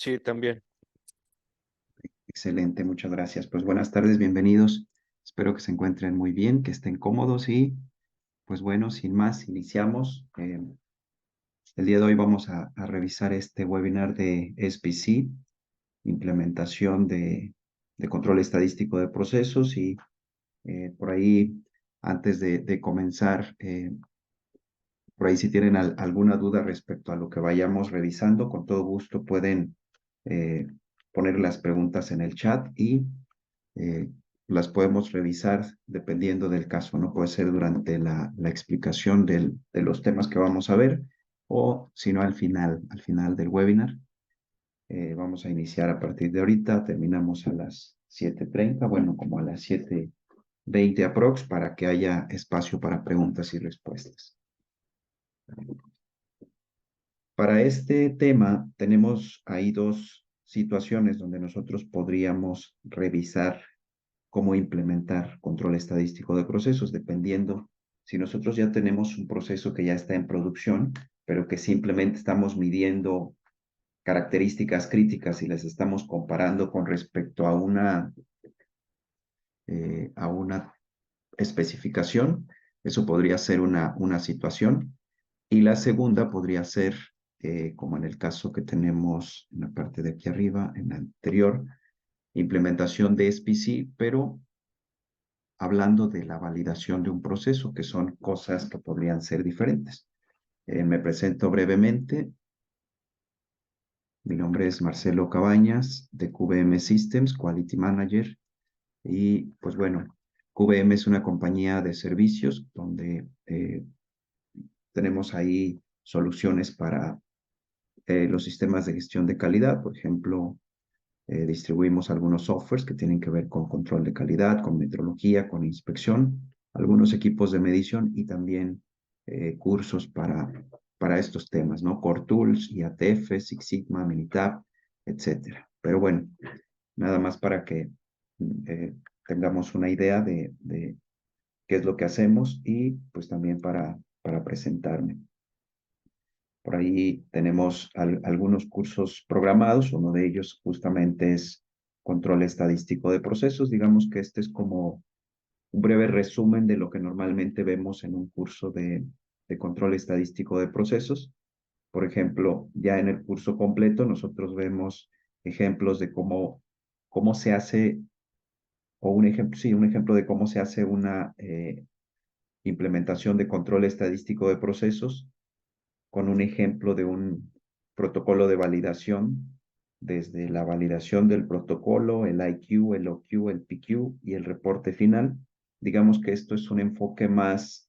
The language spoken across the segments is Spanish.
Sí, también. Excelente, muchas gracias. Pues buenas tardes, bienvenidos. Espero que se encuentren muy bien, que estén cómodos y pues bueno, sin más, iniciamos. El día de hoy vamos a revisar este webinar de SPC, implementación de control estadístico de procesos y por ahí, antes de comenzar, por ahí si tienen alguna duda respecto a lo que vayamos revisando, con todo gusto pueden eh, poner las preguntas en el chat y eh, las podemos revisar dependiendo del caso, ¿no? Puede ser durante la explicación de los temas que vamos a ver o si no al final del webinar. Vamos a iniciar a partir de ahorita, terminamos a las 7:30, bueno, como a las 7:20 aprox, para que haya espacio para preguntas y respuestas. Para este tema tenemos ahí dos situaciones donde nosotros podríamos revisar cómo implementar control estadístico de procesos, dependiendo si nosotros ya tenemos un proceso que ya está en producción, pero que simplemente estamos midiendo características críticas y las estamos comparando con respecto a una especificación. Eso podría ser una situación. Y la segunda podría ser, como en el caso que tenemos en la parte de aquí arriba, en la anterior, implementación de SPC, pero hablando de la validación de un proceso, que son cosas que podrían ser diferentes. Me presento brevemente. Mi nombre es Marcelo Cabañas, de QBM Systems, Quality Manager. Y pues bueno, QBM es una compañía de servicios donde tenemos ahí soluciones para los sistemas de gestión de calidad. Por ejemplo, distribuimos algunos softwares que tienen que ver con control de calidad, con metrología, con inspección, algunos equipos de medición y también cursos para estos temas, ¿no? Core Tools, IATF, Six Sigma, Minitab, etcétera. Pero bueno, nada más para que eh, tengamos una idea de qué es lo que hacemos y pues también para presentarme. Por ahí tenemos algunos cursos programados, uno de ellos justamente es control estadístico de procesos. Digamos que este es como un breve resumen de lo que normalmente vemos en un curso de control estadístico de procesos. Por ejemplo, ya en el curso completo nosotros vemos ejemplos de cómo se hace, o un ejemplo, sí, un ejemplo de cómo se hace una implementación de control estadístico de procesos con un ejemplo de un protocolo de validación, desde la validación del protocolo, el IQ, el OQ, el PQ y el reporte final. Digamos que esto es un enfoque más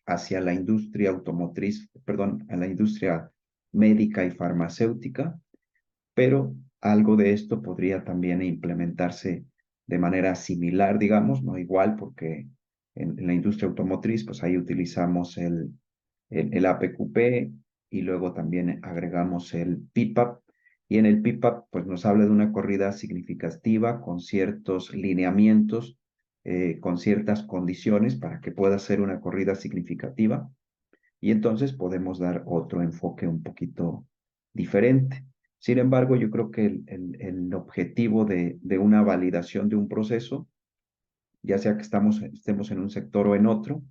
hacia la industria automotriz, perdón, a la industria médica y farmacéutica, pero algo de esto podría también implementarse de manera similar, digamos, no igual, porque en la industria automotriz, pues ahí utilizamos el APQP y luego también agregamos el PIPAP. Y en el PIPAP, pues nos habla de una corrida significativa con ciertos lineamientos, con ciertas condiciones para que pueda ser una corrida significativa. Y entonces podemos dar otro enfoque un poquito diferente. Sin embargo, yo creo que el objetivo de una validación de un proceso, ya sea que estemos en un sector o en otro,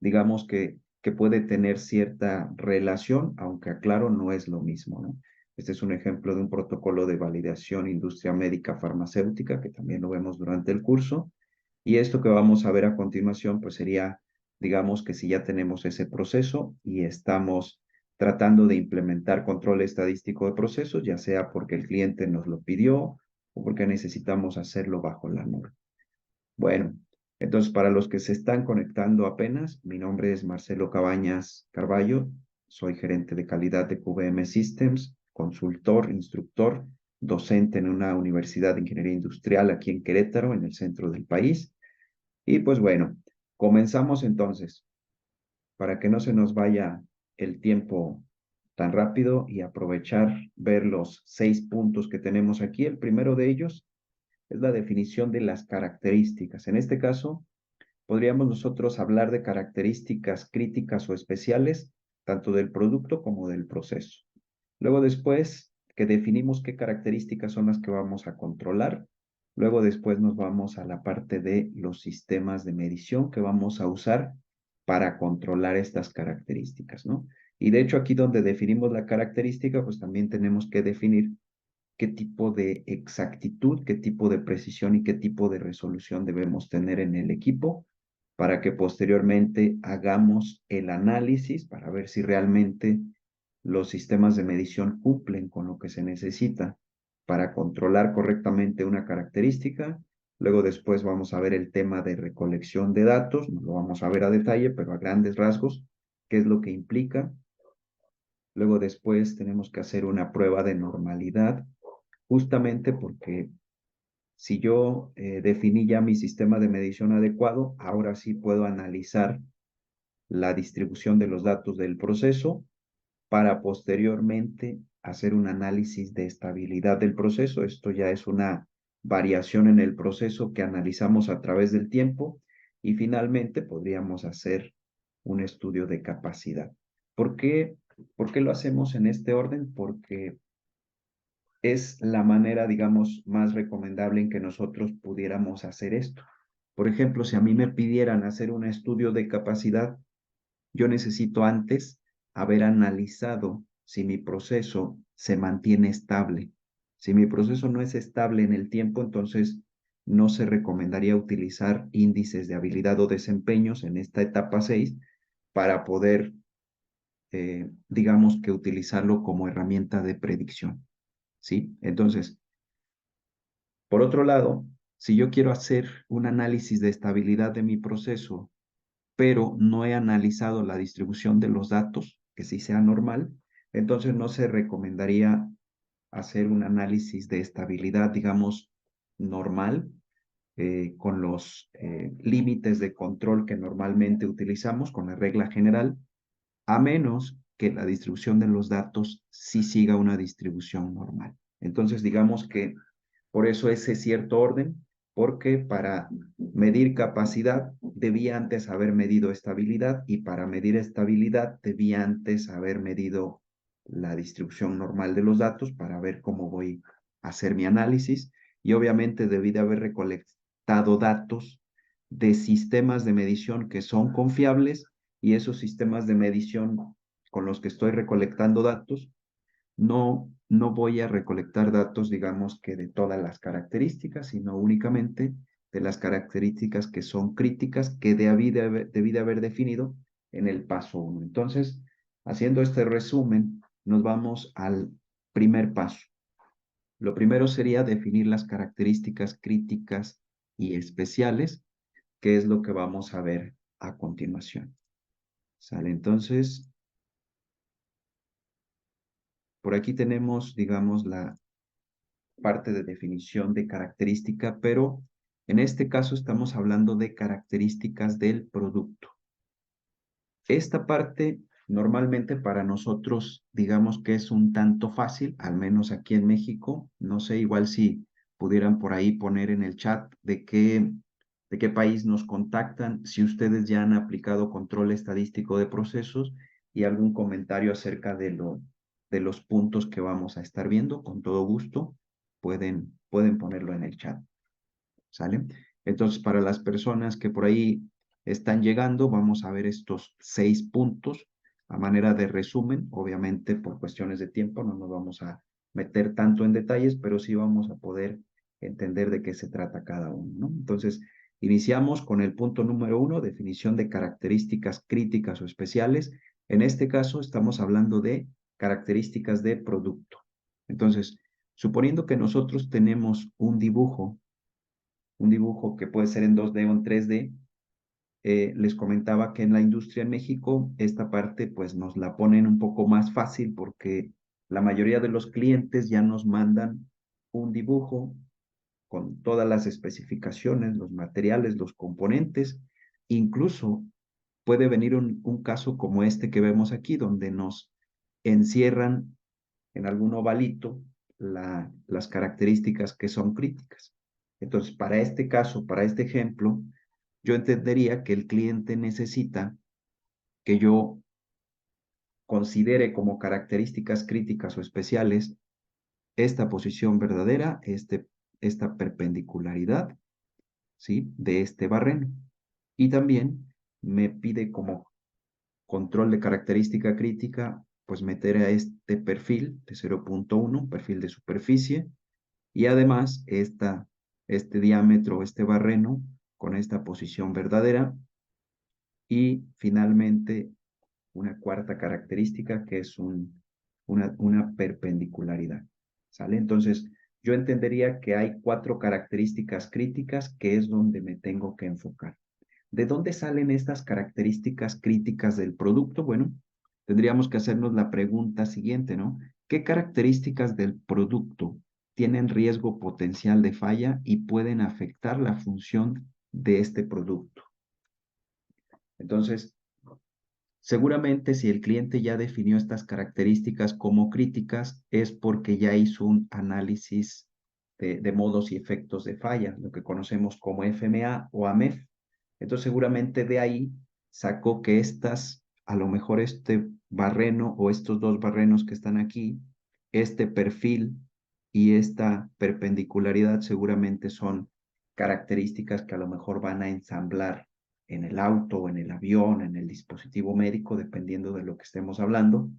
digamos que puede tener cierta relación, aunque aclaro, no es lo mismo, ¿no? Este es un ejemplo de un protocolo de validación industria médica farmacéutica, que también lo vemos durante el curso. Y esto que vamos a ver a continuación, pues sería, digamos que si ya tenemos ese proceso y estamos tratando de implementar control estadístico de procesos, ya sea porque el cliente nos lo pidió o porque necesitamos hacerlo bajo la norma. Bueno, entonces para los que se están conectando apenas, mi nombre es Marcelo Cabañas Carballo, soy gerente de calidad de QBM Systems, consultor, instructor, docente en una universidad de ingeniería industrial aquí en Querétaro, en el centro del país. Y pues bueno, comenzamos entonces, para que no se nos vaya el tiempo tan rápido y aprovechar ver los 6 puntos que tenemos aquí. El primero de ellos es la definición de las características. En este caso, podríamos nosotros hablar de características críticas o especiales, tanto del producto como del proceso. Luego después que definimos qué características son las que vamos a controlar. Luego después nos vamos a la parte de los sistemas de medición que vamos a usar para controlar estas características, ¿no? Y de hecho aquí donde definimos la característica, pues también tenemos que definir qué tipo de exactitud, qué tipo de precisión y qué tipo de resolución debemos tener en el equipo para que posteriormente hagamos el análisis para ver si realmente los sistemas de medición cumplen con lo que se necesita para controlar correctamente una característica. Luego después vamos a ver el tema de recolección de datos, no lo vamos a ver a detalle, pero a grandes rasgos, qué es lo que implica. Luego después tenemos que hacer una prueba de normalidad, justamente porque si yo definí ya mi sistema de medición adecuado, ahora sí puedo analizar la distribución de los datos del proceso para posteriormente hacer un análisis de estabilidad del proceso. Esto ya es una variación en el proceso que analizamos a través del tiempo y finalmente podríamos hacer un estudio de capacidad. ¿Por qué, ¿Por qué lo hacemos en este orden? Porque es la manera, digamos, más recomendable en que nosotros pudiéramos hacer esto. Por ejemplo, si a mí me pidieran hacer un estudio de capacidad, yo necesito antes haber analizado si mi proceso se mantiene estable. Si mi proceso no es estable en el tiempo, entonces no se recomendaría utilizar índices de habilidad o desempeños en esta etapa 6 para poder, digamos que utilizarlo como herramienta de predicción. ¿Sí? Entonces, por otro lado, si yo quiero hacer un análisis de estabilidad de mi proceso, pero no he analizado la distribución de los datos, que sí sea normal, entonces no se recomendaría hacer un análisis de estabilidad, digamos, normal, con los límites de control que normalmente utilizamos, con la regla general, a menos que la distribución de los datos sí siga una distribución normal. Entonces, digamos que por eso ese cierto orden, porque para medir capacidad debía antes haber medido estabilidad y para medir estabilidad debía antes haber medido la distribución normal de los datos para ver cómo voy a hacer mi análisis y obviamente debí de haber recolectado datos de sistemas de medición que son confiables y esos sistemas de medición con los que estoy recolectando datos, no voy a recolectar datos, digamos que de todas las características, sino únicamente de las características que son críticas que debí de haber definido en el paso 1. Entonces, haciendo este resumen, nos vamos al primer paso. Lo primero sería definir las características críticas y especiales, que es lo que vamos a ver a continuación. ¿Sale? Entonces, por aquí tenemos, digamos, la parte de definición de característica, pero en este caso estamos hablando de características del producto. Esta parte normalmente para nosotros, digamos que es un tanto fácil, al menos aquí en México. No sé, igual si pudieran por ahí poner en el chat de qué país nos contactan, si ustedes ya han aplicado control estadístico de procesos y algún comentario acerca de los puntos que vamos a estar viendo, con todo gusto, pueden ponerlo en el chat. ¿Sale? Entonces, para las personas que por ahí están llegando, vamos a ver estos 6 puntos a manera de resumen. Obviamente, por cuestiones de tiempo, no nos vamos a meter tanto en detalles, pero sí vamos a poder entender de qué se trata cada uno, ¿no? Entonces, iniciamos con el punto número 1, definición de características críticas o especiales. En este caso, estamos hablando de características de producto. Entonces, suponiendo que nosotros tenemos un dibujo que puede ser en 2D o en 3D. Les comentaba que en la industria en México esta parte pues nos la ponen un poco más fácil porque la mayoría de los clientes ya nos mandan un dibujo con todas las especificaciones, los materiales, los componentes. Incluso puede venir un caso como este que vemos aquí, donde nos encierran en algún ovalito las características que son críticas. Entonces, para este caso, para este ejemplo, yo entendería que el cliente necesita que yo considere como características críticas o especiales esta posición verdadera, esta perpendicularidad, ¿sí? De este barreno. Y también me pide como control de característica crítica, pues meter a este perfil de 0.1, perfil de superficie, y además este diámetro, este barreno, con esta posición verdadera, y finalmente una cuarta característica que es una perpendicularidad. ¿Sale? Entonces, yo entendería que hay 4 características críticas que es donde me tengo que enfocar. ¿De dónde salen estas características críticas del producto? Bueno, tendríamos que hacernos la pregunta siguiente, ¿no? ¿Qué características del producto tienen riesgo potencial de falla y pueden afectar la función de este producto? Entonces, seguramente si el cliente ya definió estas características como críticas, es porque ya hizo un análisis de modos y efectos de falla, lo que conocemos como FMA o AMEF. Entonces seguramente de ahí sacó que a lo mejor este barreno o estos 2 barrenos que están aquí, este perfil y esta perpendicularidad seguramente son características que a lo mejor van a ensamblar en el auto, en el avión, en el dispositivo médico, dependiendo de lo que estemos hablando.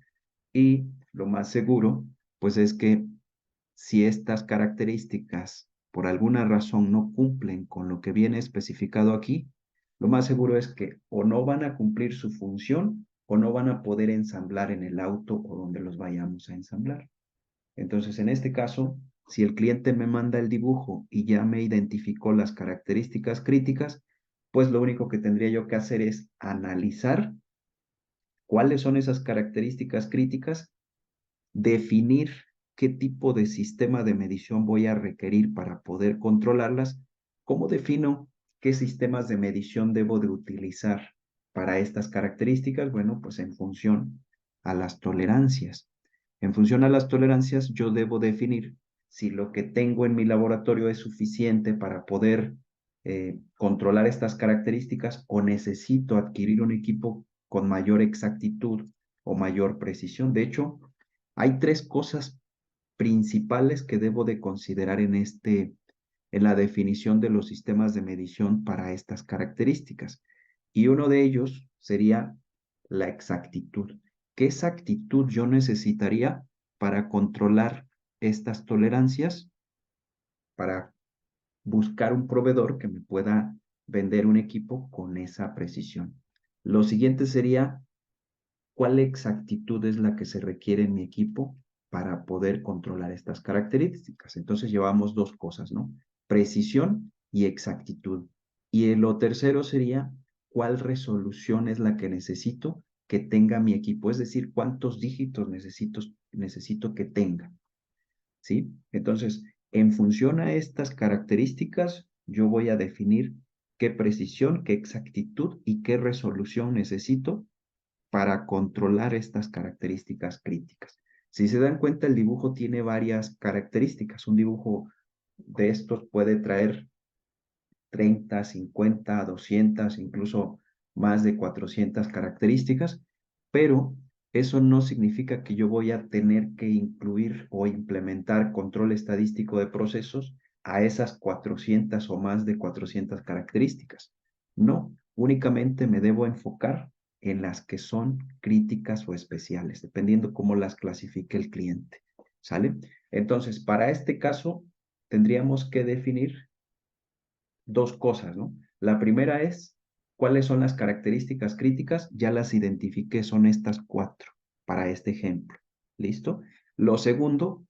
Y lo más seguro, pues es que si estas características por alguna razón no cumplen con lo que viene especificado aquí, lo más seguro es que o no van a cumplir su función o no van a poder ensamblar en el auto o donde los vayamos a ensamblar. Entonces, en este caso, si el cliente me manda el dibujo y ya me identificó las características críticas, pues lo único que tendría yo que hacer es analizar cuáles son esas características críticas, definir qué tipo de sistema de medición voy a requerir para poder controlarlas, cómo defino qué sistemas de medición debo de utilizar para estas características, bueno, pues en función a las tolerancias. En función a las tolerancias, yo debo definir si lo que tengo en mi laboratorio es suficiente para poder controlar estas características o necesito adquirir un equipo con mayor exactitud o mayor precisión. De hecho, hay 3 cosas principales que debo de considerar en la definición de los sistemas de medición para estas características. Y uno de ellos sería la exactitud. ¿Qué exactitud yo necesitaría para controlar estas tolerancias? Para buscar un proveedor que me pueda vender un equipo con esa precisión. Lo siguiente sería, ¿cuál exactitud es la que se requiere en mi equipo para poder controlar estas características? Entonces llevamos 2 cosas, ¿no? Precisión y exactitud. Y lo tercero sería, ¿cuál resolución es la que necesito que tenga mi equipo? Es decir, ¿cuántos dígitos necesito que tenga? ¿Sí? Entonces, en función a estas características, yo voy a definir qué precisión, qué exactitud y qué resolución necesito para controlar estas características críticas. Si se dan cuenta, el dibujo tiene varias características. Un dibujo de estos puede traer 30, 50, 200, incluso más de 400 características, pero eso no significa que yo voy a tener que incluir o implementar control estadístico de procesos a esas 400 o más de 400 características. No, únicamente me debo enfocar en las que son críticas o especiales, dependiendo cómo las clasifique el cliente. ¿Sale? Entonces, para este caso, tendríamos que definir 2 cosas, ¿no? La primera es, ¿cuáles son las características críticas? Ya las identifiqué, son estas 4 para este ejemplo. ¿Listo? Lo segundo,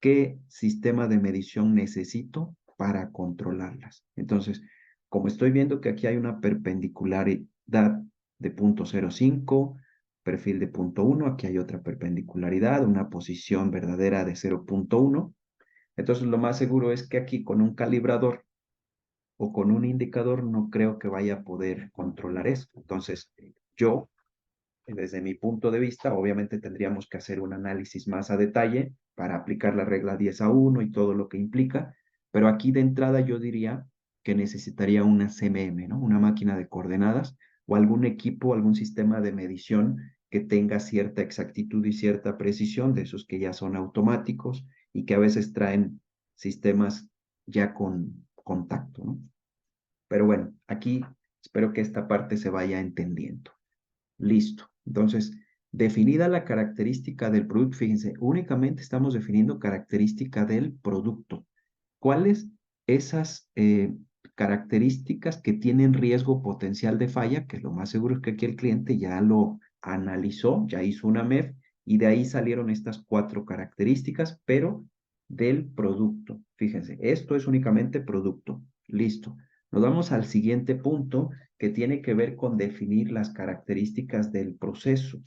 ¿qué sistema de medición necesito para controlarlas? Entonces, como estoy viendo que aquí hay una perpendicularidad de 0.05, perfil de 0.1, aquí hay otra perpendicularidad, una posición verdadera de 0.1. Entonces, lo más seguro es que aquí con un calibrador o con un indicador no creo que vaya a poder controlar eso. Entonces, yo, desde mi punto de vista, obviamente tendríamos que hacer un análisis más a detalle para aplicar la regla 10-1 y todo lo que implica, pero aquí de entrada yo diría que necesitaría una CMM, ¿no? Una máquina de coordenadas o algún equipo, algún sistema de medición que tenga cierta exactitud y cierta precisión, de esos que ya son automáticos y que a veces traen sistemas ya con contacto, ¿no? Pero bueno, aquí espero que esta parte se vaya entendiendo. Listo. Entonces, definida la característica del producto, fíjense, únicamente estamos definiendo característica del producto. ¿Cuáles esas características que tienen riesgo potencial de falla? Que lo más seguro es que aquí el cliente ya lo analizó, ya hizo una MEF y de ahí salieron estas 4 características, pero del producto. Fíjense, esto es únicamente producto. Listo. Nos vamos al siguiente punto que tiene que ver con definir las características del proceso,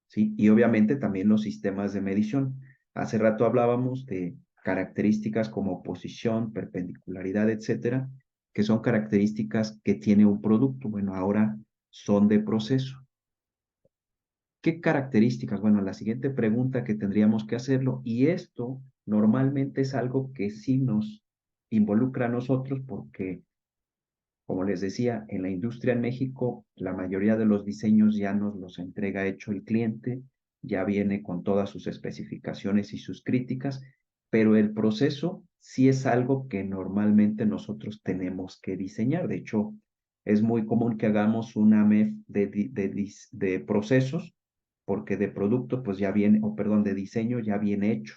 ¿sí? Y obviamente también los sistemas de medición. Hace rato hablábamos de características como posición, perpendicularidad, etcétera, que son características que tiene un producto. Bueno, ahora son de proceso. ¿Qué características? Bueno, la siguiente pregunta que tendríamos que hacerlo, y esto normalmente es algo que sí nos involucra a nosotros porque, como les decía, en la industria en México, la mayoría de los diseños ya nos los entrega hecho el cliente, ya viene con todas sus especificaciones y sus críticas, pero el proceso sí es algo que normalmente nosotros tenemos que diseñar. De hecho, es muy común que hagamos una MEF de procesos, porque de producto, pues ya viene, o perdón, de diseño ya viene hecho.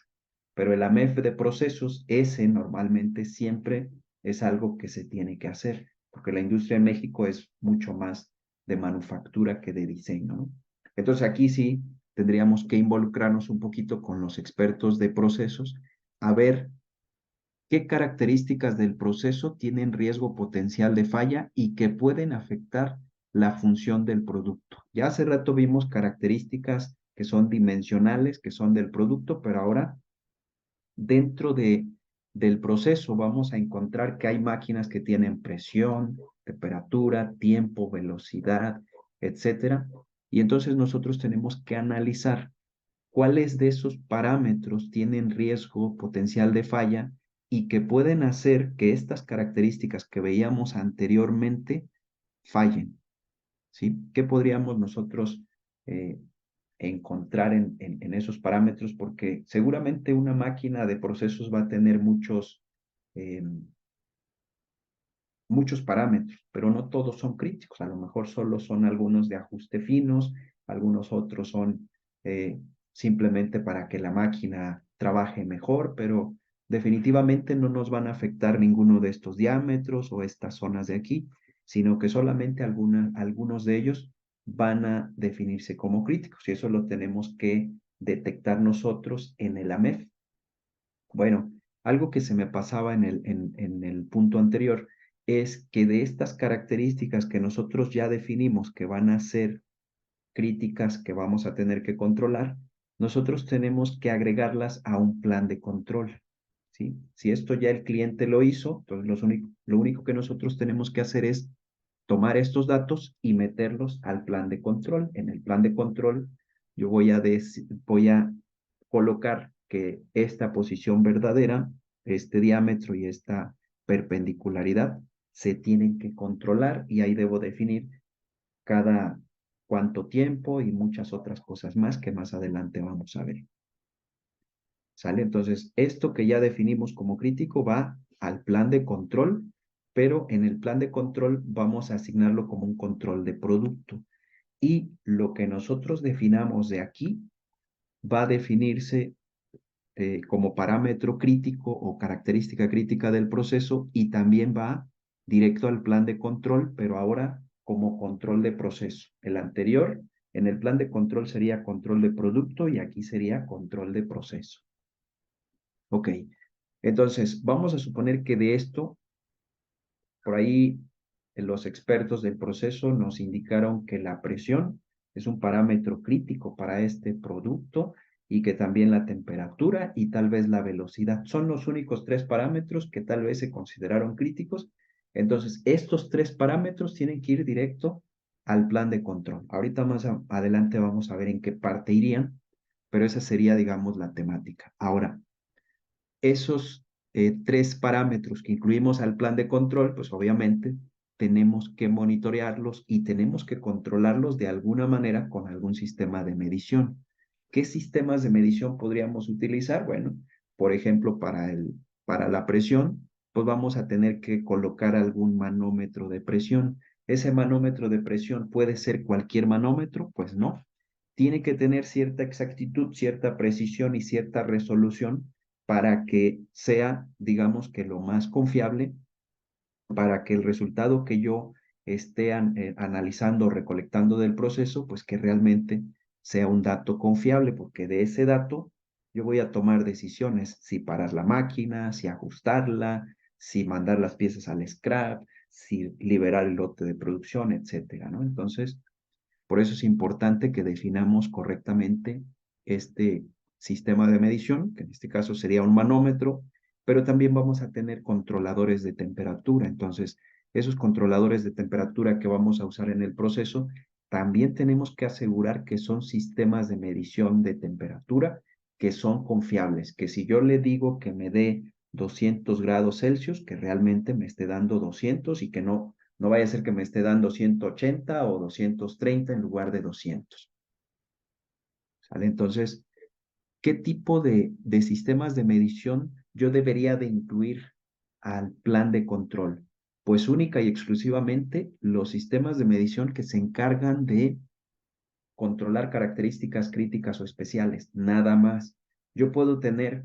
Pero el AMEF de procesos, ese normalmente siempre es algo que se tiene que hacer porque la industria en México es mucho más de manufactura que de diseño, ¿no? Entonces aquí sí tendríamos que involucrarnos un poquito con los expertos de procesos a ver qué características del proceso tienen riesgo potencial de falla y que pueden afectar la función del producto. Ya hace rato vimos características que son dimensionales, que son del producto, pero ahora dentro del proceso vamos a encontrar que hay máquinas que tienen presión, temperatura, tiempo, velocidad, etcétera. Y entonces nosotros tenemos que analizar cuáles de esos parámetros tienen riesgo potencial de falla y que pueden hacer que estas características que veíamos anteriormente fallen, ¿sí? ¿Qué podríamos nosotros encontrar en esos parámetros? Porque seguramente una máquina de procesos va a tener eh, muchos parámetros, pero no todos son críticos. A lo mejor solo son algunos de ajuste finos, algunos otros son simplemente para que la máquina trabaje mejor, pero definitivamente no nos van a afectar ninguno de estos diámetros o estas zonas de aquí, sino que solamente algunos de ellos van a definirse como críticos y eso lo tenemos que detectar nosotros en el AMEF. Bueno, algo que se me pasaba en el punto anterior es que de estas características que nosotros ya definimos que van a ser críticas que vamos a tener que controlar, nosotros tenemos que agregarlas a un plan de control, ¿sí? Si esto ya el cliente lo hizo, entonces lo único que nosotros tenemos que hacer es tomar estos datos y meterlos al plan de control. En el plan de control yo voy a colocar que esta posición verdadera, este diámetro y esta perpendicularidad se tienen que controlar y ahí debo definir cada cuánto tiempo y muchas otras cosas más que más adelante vamos a ver. ¿Sale? Entonces, esto que ya definimos como crítico va al plan de control, pero en el plan de control vamos a asignarlo como un control de producto. Y lo que nosotros definamos de aquí va a definirse como parámetro crítico o característica crítica del proceso y también va directo al plan de control, pero ahora como control de proceso. El anterior, en el plan de control sería control de producto y aquí sería control de proceso. Ok, entonces vamos a suponer que de esto, por ahí los expertos del proceso nos indicaron que la presión es un parámetro crítico para este producto y que también la temperatura y tal vez la velocidad son los únicos 3 parámetros que tal vez se consideraron críticos. Entonces, estos 3 parámetros tienen que ir directo al plan de control. Ahorita más adelante vamos a ver en qué parte irían, pero esa sería, digamos, la temática. Ahora, esos 3 parámetros que incluimos al plan de control, pues obviamente tenemos que monitorearlos y tenemos que controlarlos de alguna manera con algún sistema de medición. ¿Qué sistemas de medición podríamos utilizar? Bueno, Por ejemplo, para la presión, pues vamos a tener que colocar algún manómetro de presión. ¿Ese manómetro de presión puede ser cualquier manómetro? Pues no. Tiene que tener cierta exactitud, cierta precisión y cierta resolución para que sea, digamos que lo más confiable, para que el resultado que yo esté analizando o recolectando del proceso, pues que realmente sea un dato confiable, porque de ese dato yo voy a tomar decisiones, si parar la máquina, si ajustarla, si mandar las piezas al scrap, si liberar el lote de producción, etcétera, ¿no? Entonces, por eso es importante que definamos correctamente este sistema de medición, que en este caso sería un manómetro, pero también vamos a tener controladores de temperatura. Entonces, esos controladores de temperatura que vamos a usar en el proceso, también tenemos que asegurar que son sistemas de medición de temperatura que son confiables, que si yo le digo que me dé 200 grados Celsius, que realmente me esté dando 200 y que no vaya a ser que me esté dando 180 o 230 en lugar de 200. ¿Sale? Entonces, ¿qué tipo de sistemas de medición yo debería de incluir al plan de control? Pues única y exclusivamente los sistemas de medición que se encargan de controlar características críticas o especiales, nada más. Yo puedo tener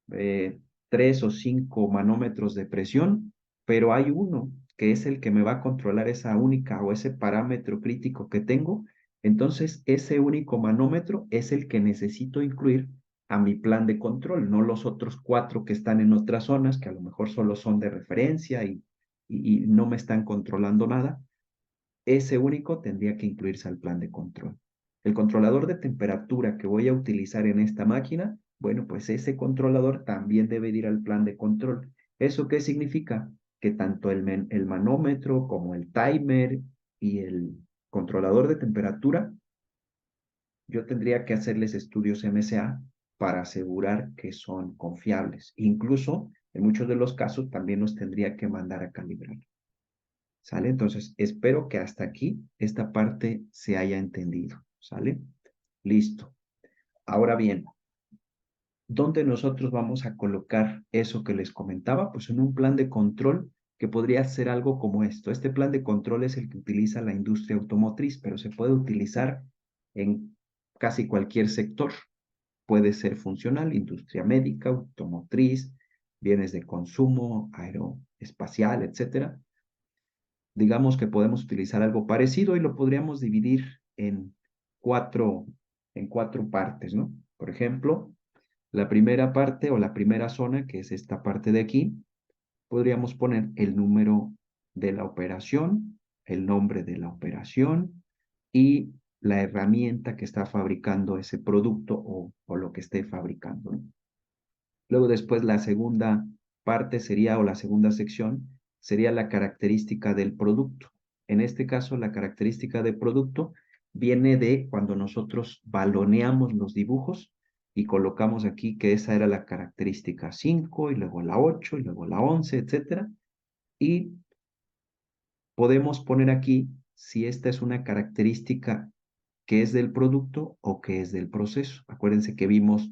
3 o 5 manómetros de presión, pero hay uno que es el que me va a controlar esa única o ese parámetro crítico que tengo. Entonces, ese único manómetro es el que necesito incluir a mi plan de control, no los otros 4 que están en otras zonas, que a lo mejor solo son de referencia y no me están controlando nada. Ese único tendría que incluirse al plan de control. El controlador de temperatura que voy a utilizar en esta máquina, bueno, pues ese controlador también debe ir al plan de control. ¿Eso qué significa? Que tanto el manómetro como el timer y el controlador de temperatura, yo tendría que hacerles estudios MSA para asegurar que son confiables. Incluso, en muchos de los casos, también los tendría que mandar a calibrar. ¿Sale? Entonces, espero que hasta aquí esta parte se haya entendido. ¿Sale? Listo. Ahora bien, ¿dónde nosotros vamos a colocar eso que les comentaba? Pues en un plan de control que podría ser algo como esto. Este plan de control es el que utiliza la industria automotriz, pero se puede utilizar en casi cualquier sector. Puede ser funcional, industria médica, automotriz, bienes de consumo, aeroespacial, etcétera. Digamos que podemos utilizar algo parecido y lo podríamos dividir cuatro, en cuatro partes, ¿no? Por ejemplo, la primera parte o la primera zona, que es esta parte de aquí, podríamos poner el número de la operación, el nombre de la operación y la herramienta que está fabricando ese producto o lo que esté fabricando, ¿no? Luego después la segunda parte sería, o la segunda sección, sería la característica del producto. En este caso, la característica de producto viene de cuando nosotros baloneamos los dibujos y colocamos aquí que esa era la característica 5 y luego la 8 y luego la 11, etcétera. Y podemos poner aquí si esta es una característica que es del producto o que es del proceso. Acuérdense que vimos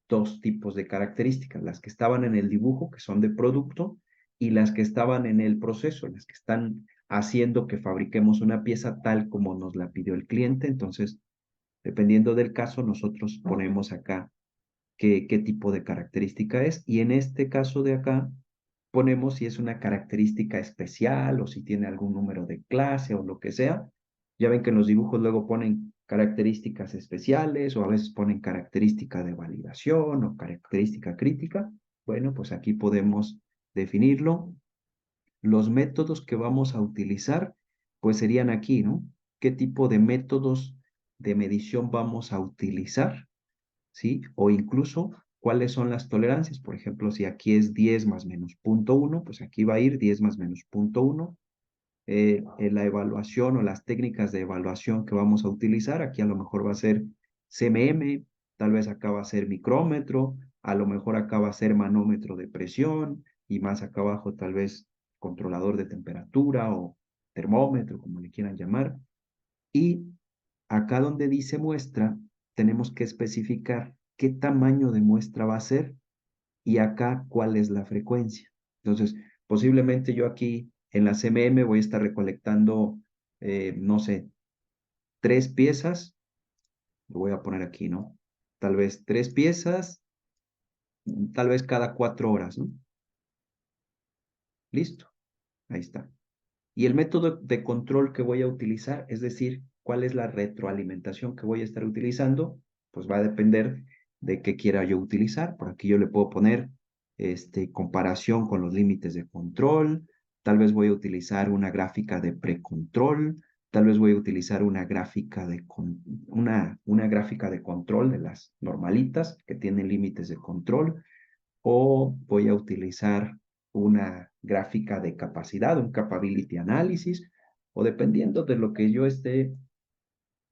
dos tipos de características, las que estaban en el dibujo, que son de producto, y las que estaban en el proceso, las que están haciendo que fabriquemos una pieza tal como nos la pidió el cliente. Entonces, dependiendo del caso, nosotros ponemos acá qué tipo de característica es, y en este caso de acá, ponemos si es una característica especial o si tiene algún número de clase o lo que sea. Ya ven que en los dibujos luego ponen características especiales o a veces ponen característica de validación o característica crítica. Bueno, pues aquí podemos definirlo. Los métodos que vamos a utilizar, pues serían aquí, ¿no? ¿Qué tipo de métodos de medición vamos a utilizar? ¿Sí? O incluso cuáles son las tolerancias. Por ejemplo, si aquí es 10 más menos 0.1, pues aquí va a ir 10 más menos 0.1. En la evaluación o las técnicas de evaluación que vamos a utilizar, aquí a lo mejor va a ser CMM, tal vez acá va a ser micrómetro, a lo mejor acá va a ser manómetro de presión y más acá abajo tal vez controlador de temperatura o termómetro, como le quieran llamar. Y acá donde dice muestra, tenemos que especificar qué tamaño de muestra va a ser y acá cuál es la frecuencia. Entonces, posiblemente yo aquí en la CMM voy a estar recolectando, no sé, 3 piezas, lo voy a poner aquí, ¿no? Tal vez 3 piezas, tal vez cada 4 horas, ¿no? Listo, ahí está. Y el método de control que voy a utilizar, es decir, cuál es la retroalimentación que voy a estar utilizando, pues va a depender de qué quiera yo utilizar. Por aquí yo le puedo poner comparación con los límites de control, tal vez voy a utilizar una gráfica de precontrol, tal vez voy a utilizar una gráfica de control de las normalitas que tienen límites de control, o voy a utilizar una gráfica de capacidad, un capability analysis, o dependiendo de lo que yo esté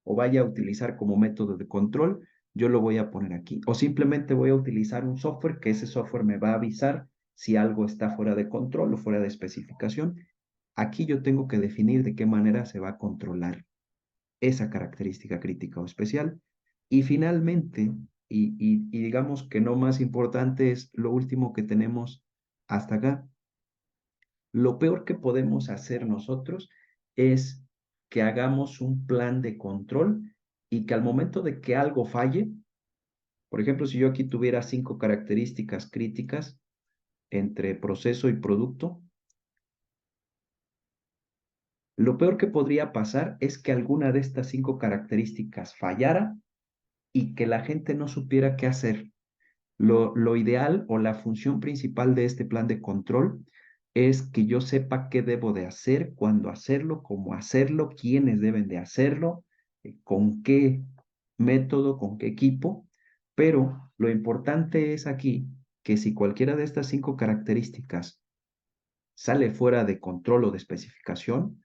o vaya a utilizar como método de control, yo lo voy a poner aquí. O simplemente voy a utilizar un software que ese software me va a avisar si algo está fuera de control o fuera de especificación. Aquí yo tengo que definir de qué manera se va a controlar esa característica crítica o especial. Y finalmente, y digamos que no más importante, es lo último que tenemos hasta acá. Lo peor que podemos hacer nosotros es que hagamos un plan de control y que al momento de que algo falle, por ejemplo, si yo aquí tuviera 5 características críticas entre proceso y producto, lo peor que podría pasar es que alguna de estas 5 características fallara y que la gente no supiera qué hacer. Lo ideal o la función principal de este plan de control es que yo sepa qué debo de hacer, cuándo hacerlo, cómo hacerlo, quiénes deben de hacerlo, con qué método, con qué equipo. Pero lo importante es aquí que si cualquiera de estas 5 características sale fuera de control o de especificación,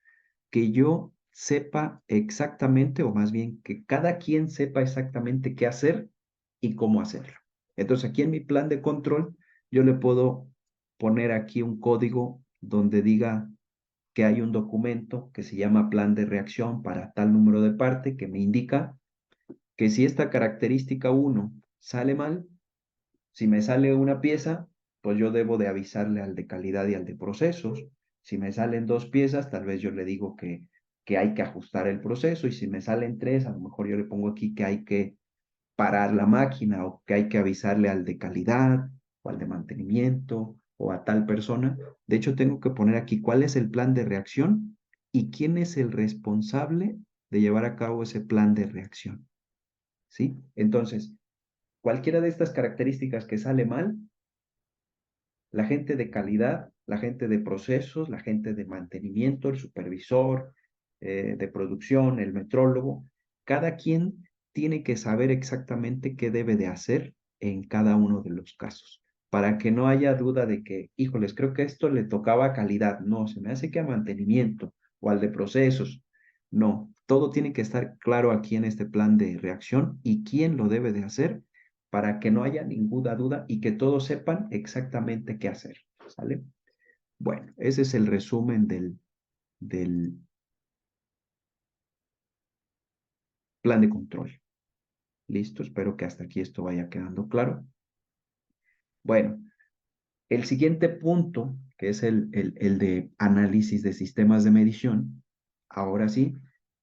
que yo sepa exactamente, o más bien que cada quien sepa exactamente qué hacer y cómo hacerlo. Entonces aquí en mi plan de control, yo le puedo poner aquí un código donde diga que hay un documento que se llama plan de reacción para tal número de parte que me indica que si esta característica 1 sale mal, si me sale una pieza, pues yo debo de avisarle al de calidad y al de procesos. Si me salen 2 piezas, tal vez yo le digo que hay que ajustar el proceso. Y si me salen 3, a lo mejor yo le pongo aquí que hay que parar la máquina o que hay que avisarle al de calidad o al de mantenimiento o a tal persona. De hecho, tengo que poner aquí cuál es el plan de reacción y quién es el responsable de llevar a cabo ese plan de reacción. ¿Sí? Entonces, cualquiera de estas características que sale mal, la gente de calidad, la gente de procesos, la gente de mantenimiento, el supervisor de producción, el metrólogo, cada quien tiene que saber exactamente qué debe de hacer en cada uno de los casos, para que no haya duda de que, híjoles, creo que esto le tocaba a calidad, no, se me hace que a mantenimiento o al de procesos, no, todo tiene que estar claro aquí en este plan de reacción y quién lo debe de hacer para que no haya ninguna duda y que todos sepan exactamente qué hacer, ¿sale? Bueno, ese es el resumen del plan de control. Listo, espero que hasta aquí esto vaya quedando claro. Bueno, el siguiente punto, que es el de análisis de sistemas de medición, ahora sí,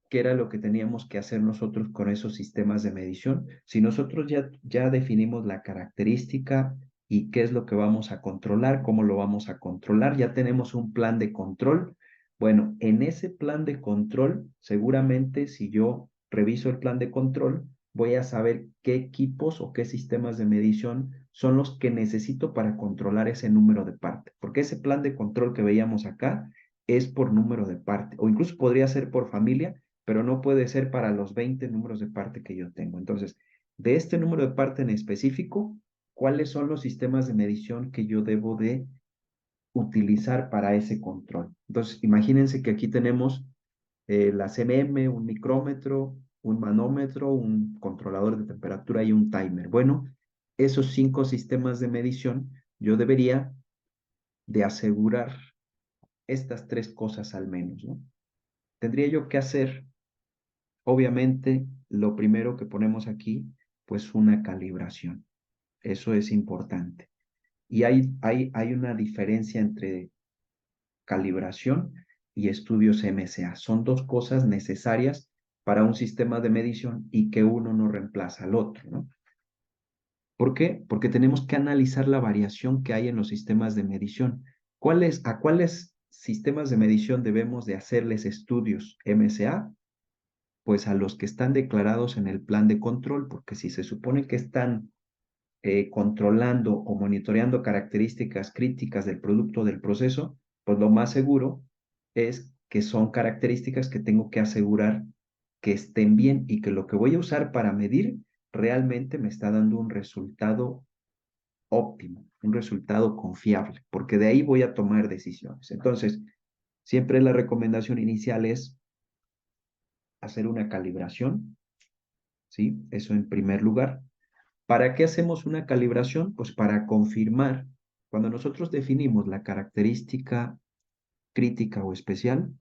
¿qué era lo que teníamos que hacer nosotros con esos sistemas de medición? Si nosotros ya definimos la característica y qué es lo que vamos a controlar, cómo lo vamos a controlar, ya tenemos un plan de control. Bueno, en ese plan de control, seguramente si yo reviso el plan de control, voy a saber qué equipos o qué sistemas de medición son los que necesito para controlar ese número de parte. Porque ese plan de control que veíamos acá es por número de parte, o incluso podría ser por familia, pero no puede ser para los 20 números de parte que yo tengo. Entonces, de este número de parte en específico, ¿cuáles son los sistemas de medición que yo debo de utilizar para ese control? Entonces, imagínense que aquí tenemos la CMM, un micrómetro, un manómetro, un controlador de temperatura y un timer. Bueno, esos 5 sistemas de medición, yo debería de asegurar estas 3 cosas al menos, ¿no? Tendría yo que hacer, obviamente, lo primero que ponemos aquí, pues una calibración. Eso es importante. Y hay una diferencia entre calibración y estudios MSA. Son dos cosas necesarias para un sistema de medición y que uno no reemplaza al otro, ¿no? ¿Por qué? Porque tenemos que analizar la variación que hay en los sistemas de medición. ¿A cuáles sistemas de medición debemos de hacerles estudios MSA? Pues a los que están declarados en el plan de control, porque si se supone que están controlando o monitoreando características críticas del producto o del proceso, pues lo más seguro es que son características que tengo que asegurar que estén bien y que lo que voy a usar para medir realmente me está dando un resultado óptimo, un resultado confiable, porque de ahí voy a tomar decisiones. Entonces, siempre la recomendación inicial es hacer una calibración, ¿sí? Eso en primer lugar. ¿Para qué hacemos una calibración? Pues para confirmar, cuando nosotros definimos la característica crítica o especial,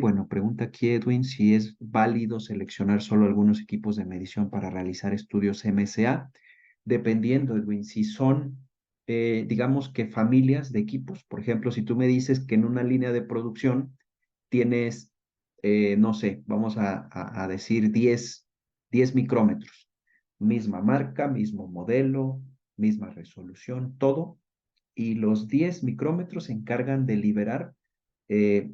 bueno, pregunta aquí Edwin si es válido seleccionar solo algunos equipos de medición para realizar estudios MSA, dependiendo, Edwin, si son, digamos que familias de equipos. Por ejemplo, si tú me dices que en una línea de producción tienes, no sé, vamos a decir 10 micrómetros, misma marca, mismo modelo, misma resolución, todo, y los 10 micrómetros se encargan de liberar eh,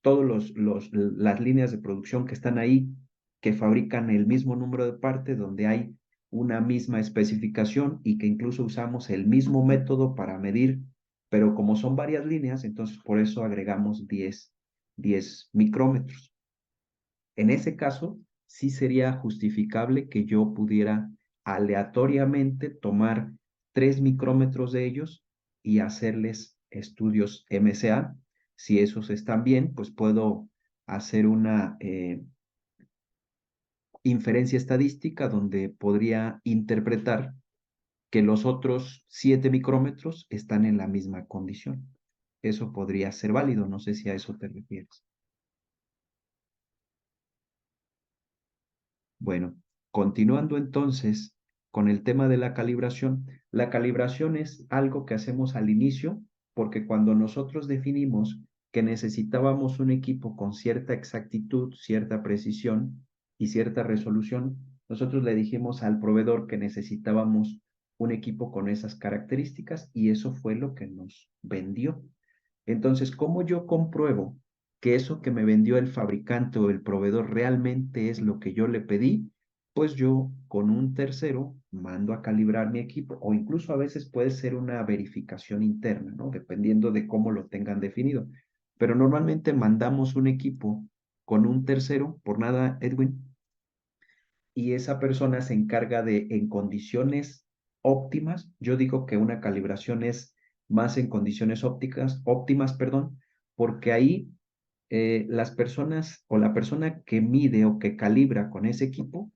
todos las líneas de producción que están ahí, que fabrican el mismo número de partes, donde hay una misma especificación y que incluso usamos el mismo método para medir, pero como son varias líneas, entonces por eso agregamos 10 micrómetros. En ese caso, sí sería justificable que yo pudiera aleatoriamente tomar 3 micrómetros de ellos y hacerles estudios MSA. Si esos están bien, pues puedo hacer una inferencia estadística donde podría interpretar que los otros 7 micrómetros están en la misma condición. Eso podría ser válido, no sé si a eso te refieres. Bueno, continuando entonces con el tema de la calibración es algo que hacemos al inicio porque cuando nosotros definimos que necesitábamos un equipo con cierta exactitud, cierta precisión y cierta resolución, nosotros le dijimos al proveedor que necesitábamos un equipo con esas características y eso fue lo que nos vendió. Entonces, ¿cómo yo compruebo que eso que me vendió el fabricante o el proveedor realmente es lo que yo le pedí? Pues yo con un tercero mando a calibrar mi equipo o incluso a veces puede ser una verificación interna, ¿no? Dependiendo de cómo lo tengan definido. Pero normalmente mandamos un equipo con un tercero, por nada, Edwin, y esa persona se encarga de, en condiciones óptimas, yo digo que una calibración es más en condiciones óptimas, perdón, porque ahí las personas o la persona que mide o que calibra con ese equipo,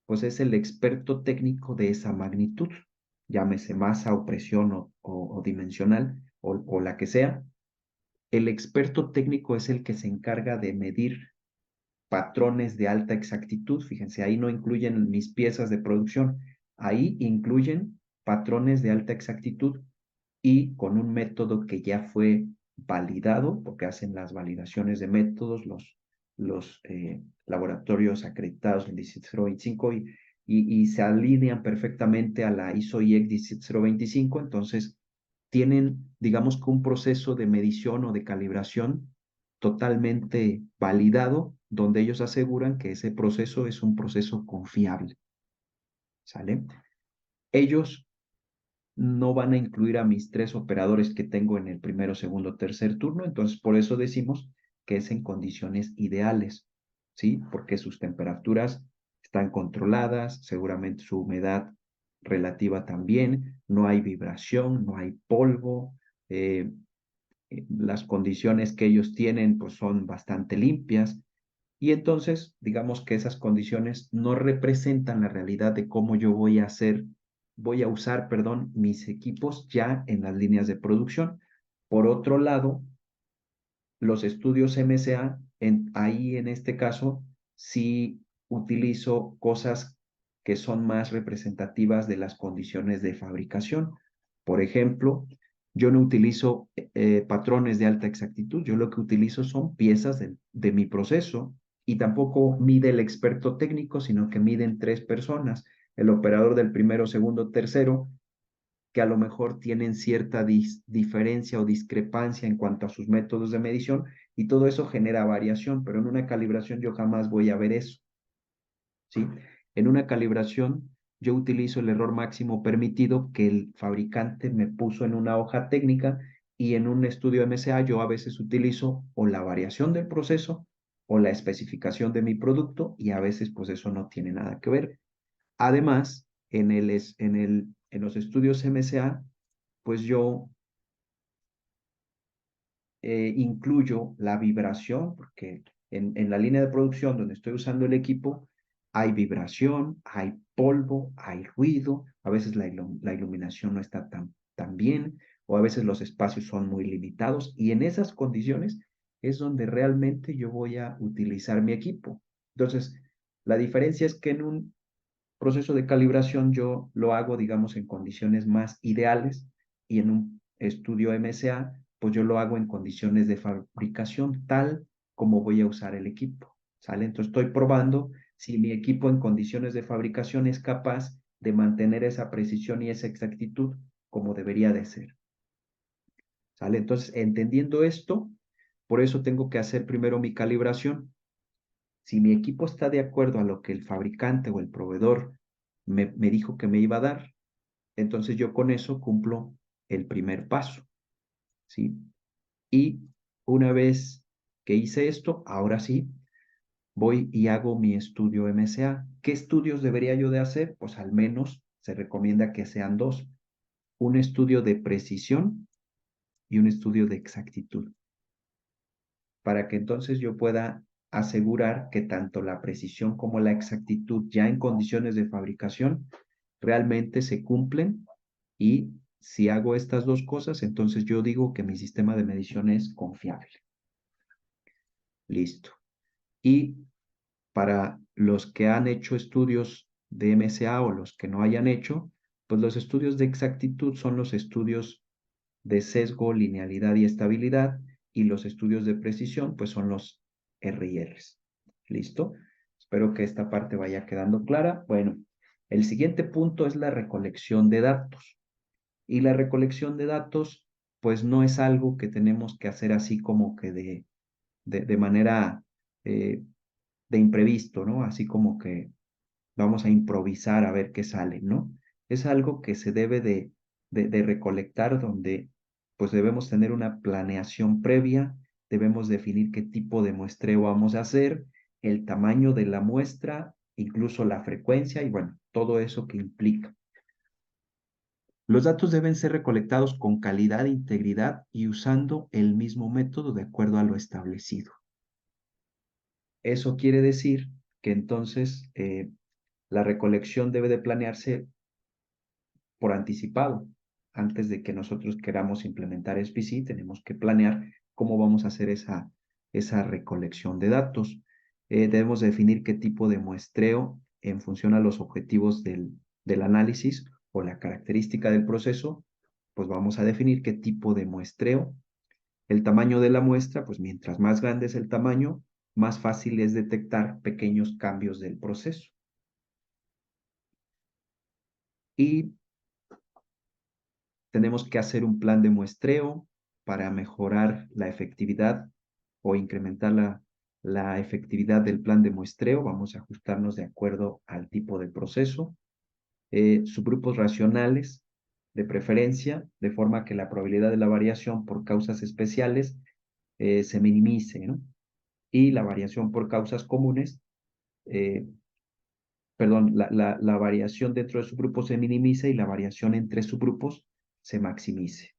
pues es el experto técnico de esa magnitud, llámese masa o presión o dimensional o la que sea. El experto técnico es el que se encarga de medir patrones de alta exactitud. Fíjense, ahí no incluyen mis piezas de producción, ahí incluyen patrones de alta exactitud y con un método que ya fue validado, porque hacen las validaciones de métodos los laboratorios acreditados en 17025 y se alinean perfectamente a la ISO IEC 17025, entonces tienen, digamos que un proceso de medición o de calibración totalmente validado, donde ellos aseguran que ese proceso es un proceso confiable, ¿sale? Ellos no van a incluir a mis 3 operadores que tengo en el primero, segundo, tercer turno, entonces por eso decimos que es en condiciones ideales, ¿sí? Porque sus temperaturas están controladas, seguramente su humedad relativa también, no hay vibración, no hay polvo, las condiciones que ellos tienen pues son bastante limpias y entonces digamos que esas condiciones no representan la realidad de cómo yo voy a usar, perdón, mis equipos ya en las líneas de producción. Por otro lado, los estudios MSA, ahí en este caso, sí utilizo cosas que son más representativas de las condiciones de fabricación. Por ejemplo, yo no utilizo patrones de alta exactitud, yo lo que utilizo son piezas de mi proceso y tampoco mide el experto técnico, sino que miden tres personas, el operador del primero, segundo, tercero, que a lo mejor tienen cierta diferencia o discrepancia en cuanto a sus métodos de medición y todo eso genera variación, pero en una calibración yo jamás voy a ver eso, ¿sí? En una calibración yo utilizo el error máximo permitido que el fabricante me puso en una hoja técnica y en un estudio MSA yo a veces utilizo o la variación del proceso o la especificación de mi producto y a veces pues eso no tiene nada que ver. Además, en los estudios MSA, pues yo incluyo la vibración, porque en la línea de producción donde estoy usando el equipo, hay vibración, hay polvo, hay ruido, a veces la iluminación no está tan bien, o a veces los espacios son muy limitados, y en esas condiciones es donde realmente yo voy a utilizar mi equipo. Entonces, la diferencia es que en un proceso de calibración yo lo hago, digamos, en condiciones más ideales y en un estudio MSA, pues yo lo hago en condiciones de fabricación tal como voy a usar el equipo, ¿sale? Entonces estoy probando si mi equipo en condiciones de fabricación es capaz de mantener esa precisión y esa exactitud como debería de ser, ¿sale? Entonces, entendiendo esto, por eso tengo que hacer primero mi calibración. Si mi equipo está de acuerdo a lo que el fabricante o el proveedor me dijo que me iba a dar, entonces yo con eso cumplo el primer paso, ¿sí? Y una vez que hice esto, ahora sí, voy y hago mi estudio MSA. ¿Qué estudios debería yo de hacer? Pues al menos se recomienda que sean dos, un estudio de precisión y un estudio de exactitud, para que entonces yo pueda asegurar que tanto la precisión como la exactitud ya en condiciones de fabricación realmente se cumplen y si hago estas dos cosas, entonces yo digo que mi sistema de medición es confiable. Listo. Y para los que han hecho estudios de MSA o los que no hayan hecho, pues los estudios de exactitud son los estudios de sesgo, linealidad y estabilidad, y los estudios de precisión, pues son los RIRs. ¿Listo? Espero que esta parte vaya quedando clara. Bueno, el siguiente punto es la recolección de datos. Y la recolección de datos, pues no es algo que tenemos que hacer así como que de manera eh, de imprevisto, ¿no? Así como que vamos a improvisar a ver qué sale, ¿no? Es algo que se debe de recolectar donde pues debemos tener una planeación previa, debemos definir qué tipo de muestreo vamos a hacer, el tamaño de la muestra, incluso la frecuencia y bueno, todo eso que implica. Los datos deben ser recolectados con calidad e integridad y usando el mismo método de acuerdo a lo establecido. Eso quiere decir que entonces la recolección debe de planearse por anticipado. Antes de que nosotros queramos implementar SPC, tenemos que planear cómo vamos a hacer esa recolección de datos. Debemos definir qué tipo de muestreo en función a los objetivos del análisis o la característica del proceso, pues vamos a definir qué tipo de muestreo. El tamaño de la muestra, pues mientras más grande es el tamaño, más fácil es detectar pequeños cambios del proceso. Y tenemos que hacer un plan de muestreo para mejorar la efectividad o incrementar la efectividad del plan de muestreo. Vamos a ajustarnos de acuerdo al tipo de proceso. Subgrupos racionales de preferencia, de forma que la probabilidad de la variación por causas especiales se minimice, ¿no? Y la variación por causas comunes, eh, perdón, la variación dentro de subgrupos se minimice y la variación entre subgrupos se maximice.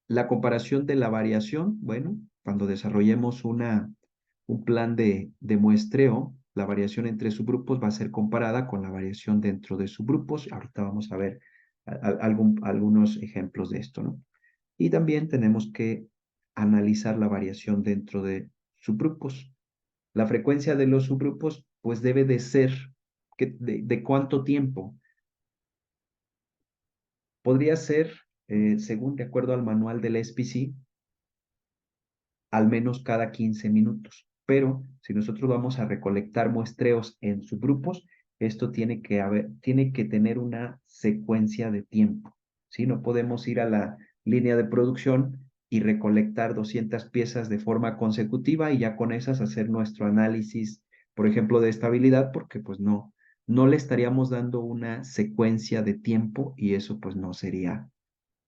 La comparación de la variación, bueno, cuando desarrollemos un plan de muestreo, la variación entre subgrupos va a ser comparada con la variación dentro de subgrupos. Ahorita vamos a ver algunos ejemplos de esto, ¿no? Y también tenemos que analizar la variación dentro de subgrupos. La frecuencia de los subgrupos pues debe de ser, ¿de cuánto tiempo? Podría ser, según de acuerdo al manual del SPC, al menos cada 15 minutos. Pero si nosotros vamos a recolectar muestreos en subgrupos, esto tiene que tener una secuencia de tiempo, ¿sí? No podemos ir a la línea de producción y recolectar 200 piezas de forma consecutiva y ya con esas hacer nuestro análisis, por ejemplo, de estabilidad, porque pues no le estaríamos dando una secuencia de tiempo y eso pues no sería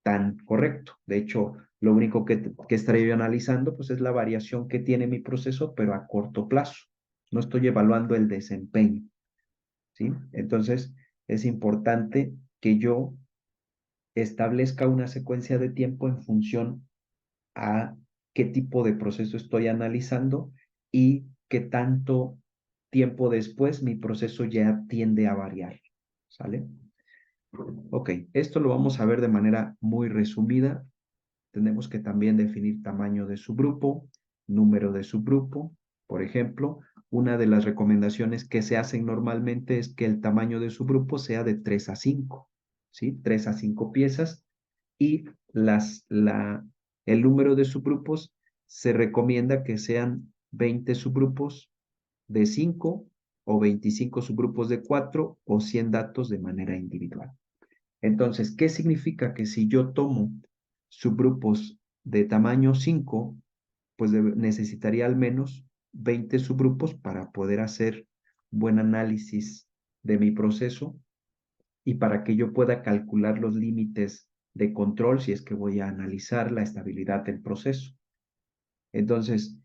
tan correcto. De hecho, lo único que estaría yo analizando pues es la variación que tiene mi proceso, pero a corto plazo. No estoy evaluando el desempeño, ¿sí? Entonces, es importante que yo establezca una secuencia de tiempo en función a qué tipo de proceso estoy analizando y qué tanto tiempo después mi proceso ya tiende a variar, ¿sale? Ok, esto lo vamos a ver de manera muy resumida. Tenemos que también definir tamaño de subgrupo, número de subgrupo. Por ejemplo, una de las recomendaciones que se hacen normalmente es que el tamaño de subgrupo sea de 3 a 5, ¿sí? 3 a 5 piezas y el número de subgrupos se recomienda que sean 20 subgrupos de 5 o 25 subgrupos de 4 o 100 datos de manera individual. Entonces, ¿qué significa? Que si yo tomo subgrupos de tamaño 5, pues necesitaría al menos 20 subgrupos para poder hacer buen análisis de mi proceso y para que yo pueda calcular los límites de control si es que voy a analizar la estabilidad del proceso. Entonces,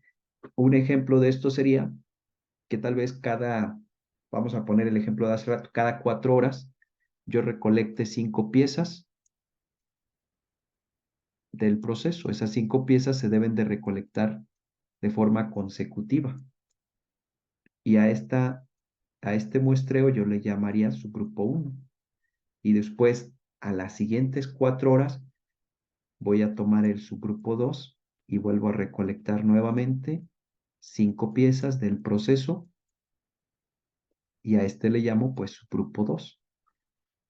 un ejemplo de esto sería que tal vez vamos a poner el ejemplo de hace rato, cada 4 horas yo recolecte 5 piezas del proceso. Esas 5 piezas se deben de recolectar de forma consecutiva. Y a este muestreo yo le llamaría subgrupo 1. Y después, a las siguientes 4 horas, voy a tomar el subgrupo 2 y vuelvo a recolectar nuevamente 5 piezas del proceso. Y a este le llamo pues subgrupo 2.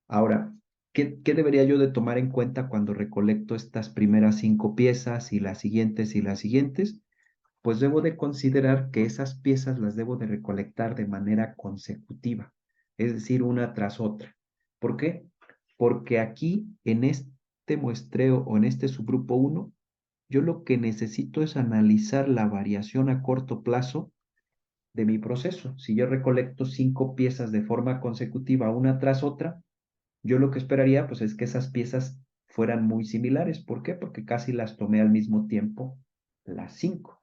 Ahora, ¿qué debería yo de tomar en cuenta cuando recolecto estas primeras 5 piezas y las siguientes y las siguientes? Pues debo de considerar que esas piezas las debo de recolectar de manera consecutiva, es decir, una tras otra. ¿Por qué? Porque aquí, en este muestreo o en este subgrupo 1, yo lo que necesito es analizar la variación a corto plazo de mi proceso. Si yo recolecto 5 piezas de forma consecutiva, una tras otra, yo lo que esperaría pues es que esas piezas fueran muy similares. ¿Por qué? Porque casi las tomé al mismo tiempo, las 5.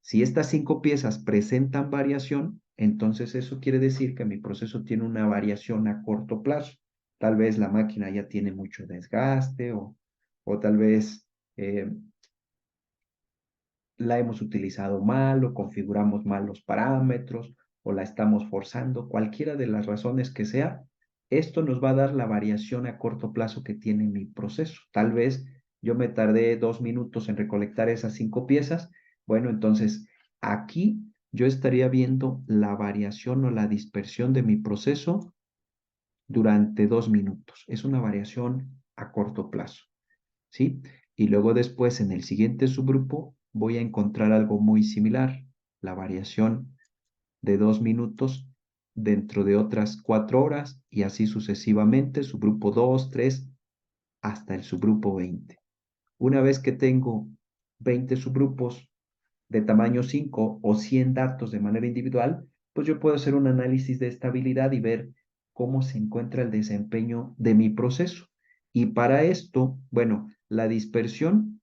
Si estas 5 piezas presentan variación, entonces eso quiere decir que mi proceso tiene una variación a corto plazo. Tal vez la máquina ya tiene mucho desgaste o tal vez la hemos utilizado mal o configuramos mal los parámetros o la estamos forzando. Cualquiera de las razones que sea, esto nos va a dar la variación a corto plazo que tiene mi proceso. Tal vez yo me tardé 2 minutos en recolectar esas 5 piezas. Bueno, entonces aquí yo estaría viendo la variación o la dispersión de mi proceso durante 2 minutos. Es una variación a corto plazo, ¿sí? Y luego después en el siguiente subgrupo voy a encontrar algo muy similar, la variación de 2 minutos dentro de otras 4 horas y así sucesivamente, subgrupo 2, 3, hasta el subgrupo 20. Una vez que tengo 20 subgrupos de tamaño 5 o 100 datos de manera individual, pues yo puedo hacer un análisis de estabilidad y ver cómo se encuentra el desempeño de mi proceso. Y para esto, bueno, la dispersión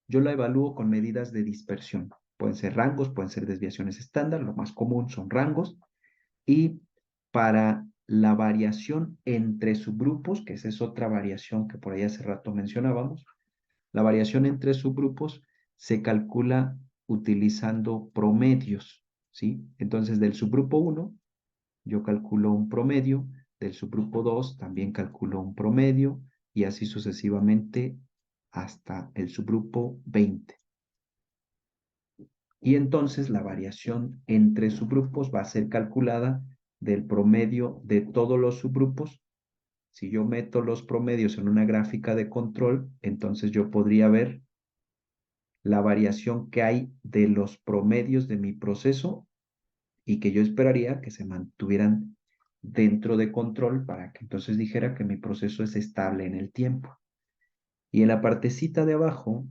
yo la evalúo con medidas de dispersión. Pueden ser rangos, pueden ser desviaciones estándar, lo más común son rangos. Y para la variación entre subgrupos, que esa es otra variación que por ahí hace rato mencionábamos, la variación entre subgrupos se calcula utilizando promedios, ¿sí? Entonces, del subgrupo 1, yo calculo un promedio, del subgrupo 2 también calculo un promedio, y así sucesivamente hasta el subgrupo 20. Y entonces la variación entre subgrupos va a ser calculada del promedio de todos los subgrupos. Si yo meto los promedios en una gráfica de control, entonces yo podría ver la variación que hay de los promedios de mi proceso y que yo esperaría que se mantuvieran dentro de control para que entonces dijera que mi proceso es estable en el tiempo. Y en la partecita de abajo,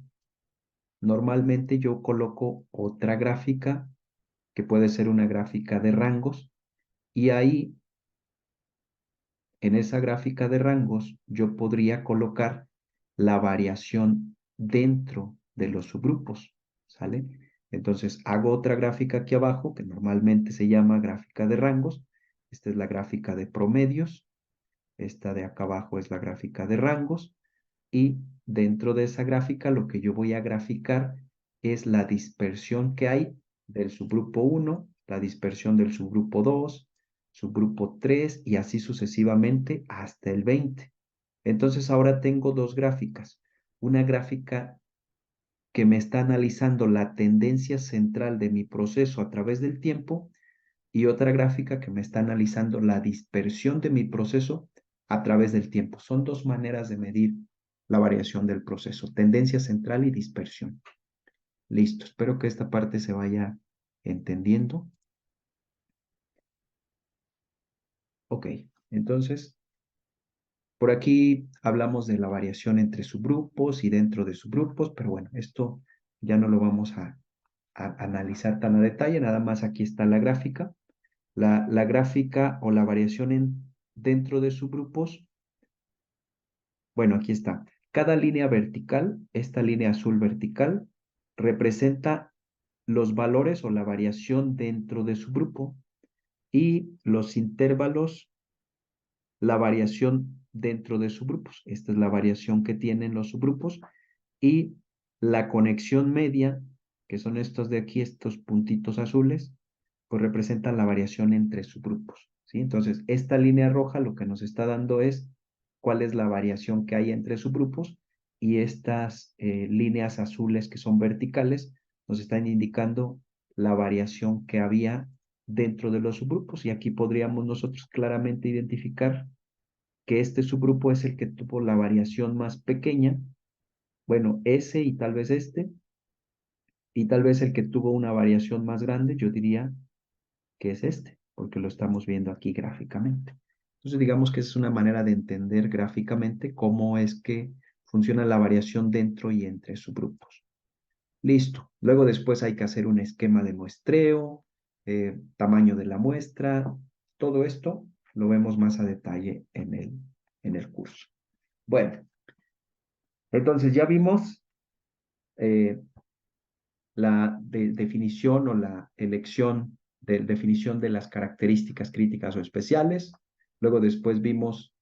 normalmente yo coloco otra gráfica que puede ser una gráfica de rangos y ahí en esa gráfica de rangos yo podría colocar la variación dentro de los subgrupos, ¿sale? Entonces hago otra gráfica aquí abajo que normalmente se llama gráfica de rangos. Esta es la gráfica de promedios. Esta de acá abajo es la gráfica de rangos. Y dentro de esa gráfica lo que yo voy a graficar es la dispersión que hay del subgrupo 1, la dispersión del subgrupo 2, subgrupo 3 y así sucesivamente hasta el 20. Entonces ahora tengo dos gráficas. Una gráfica que me está analizando la tendencia central de mi proceso a través del tiempo y otra gráfica que me está analizando la dispersión de mi proceso a través del tiempo. Son dos maneras de medir la variación del proceso, tendencia central y dispersión. Listo, espero que esta parte se vaya entendiendo. Ok, entonces, por aquí hablamos de la variación entre subgrupos y dentro de subgrupos, pero bueno, esto ya no lo vamos a analizar tan a detalle, nada más aquí está la gráfica. La gráfica o la variación dentro de subgrupos. Bueno, aquí está. Cada línea vertical, esta línea azul vertical, representa los valores o la variación dentro de su grupo y los intervalos, la variación dentro de subgrupos. Esta es la variación que tienen los subgrupos y la conexión media, que son estos de aquí, estos puntitos azules, pues representan la variación entre subgrupos, ¿sí? Entonces, esta línea roja lo que nos está dando es cuál es la variación que hay entre subgrupos y estas líneas azules que son verticales nos están indicando la variación que había dentro de los subgrupos y aquí podríamos nosotros claramente identificar que este subgrupo es el que tuvo la variación más pequeña, bueno, ese y tal vez este, y tal vez el que tuvo una variación más grande, yo diría que es este, porque lo estamos viendo aquí gráficamente. Entonces, digamos que es una manera de entender gráficamente cómo es que funciona la variación dentro y entre subgrupos. Listo. Luego después hay que hacer un esquema de muestreo, tamaño de la muestra, todo esto lo vemos más a detalle en el curso. Bueno, entonces ya vimos eh, la definición o la elección de definición de las características críticas o especiales. Luego después vimos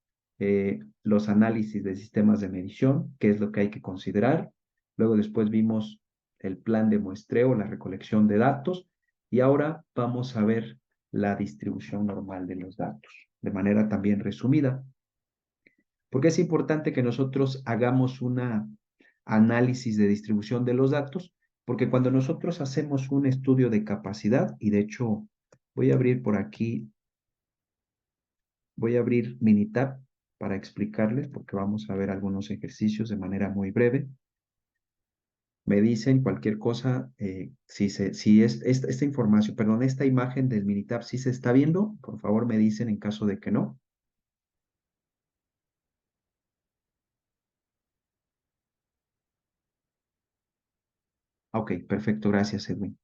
los análisis de sistemas de medición, qué es lo que hay que considerar. Luego después vimos el plan de muestreo, la recolección de datos. Y ahora vamos a ver la distribución normal de los datos, de manera también resumida. Porque es importante que nosotros hagamos una análisis de distribución de los datos, porque cuando nosotros hacemos un estudio de capacidad, y de hecho voy a abrir por aquí, voy a abrir Minitab para explicarles, porque vamos a ver algunos ejercicios de manera muy breve. Me dicen cualquier cosa, si esta información, perdón, esta imagen del Minitab sí se está viendo, por favor me dicen en caso de que no. Ok, perfecto, gracias, Edwin.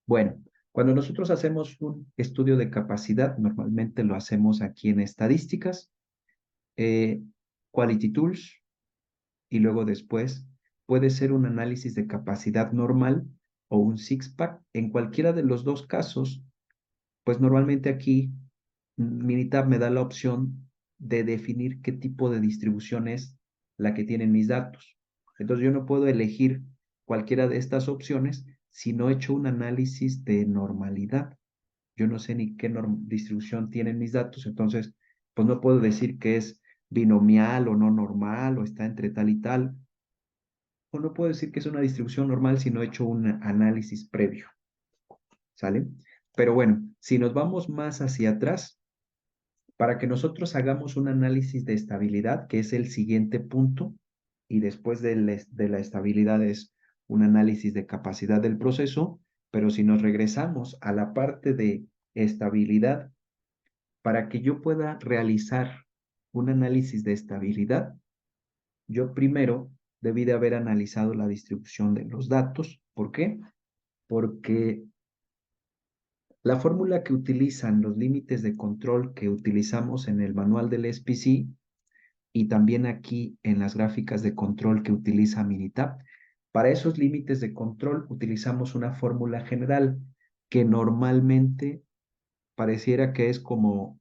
Bueno, cuando nosotros hacemos un estudio de capacidad, normalmente lo hacemos aquí en estadísticas, eh, Quality Tools, y luego después puede ser un análisis de capacidad normal o un six-pack. En cualquiera de los dos casos, pues normalmente aquí Minitab me da la opción de definir qué tipo de distribución es la que tienen mis datos. Entonces yo no puedo elegir cualquiera de estas opciones si no he hecho un análisis de normalidad. Yo no sé ni qué distribución tienen mis datos, entonces pues no puedo decir que es binomial o no normal o está entre tal y tal, o no puedo decir que es una distribución normal si no he hecho un análisis previo. ¿sale? Pero bueno, si nos vamos más hacia atrás, para que nosotros hagamos un análisis de estabilidad, que es el siguiente punto, y después de la estabilidad es un análisis de capacidad del proceso, pero si nos regresamos a la parte de estabilidad, para que yo pueda realizar un análisis de estabilidad, yo primero debí de haber analizado la distribución de los datos. ¿Por qué? Porque la fórmula que utilizan los límites de control que utilizamos en el manual del SPC y también aquí en las gráficas de control que utiliza Minitab, para esos límites de control utilizamos una fórmula general que normalmente pareciera que es como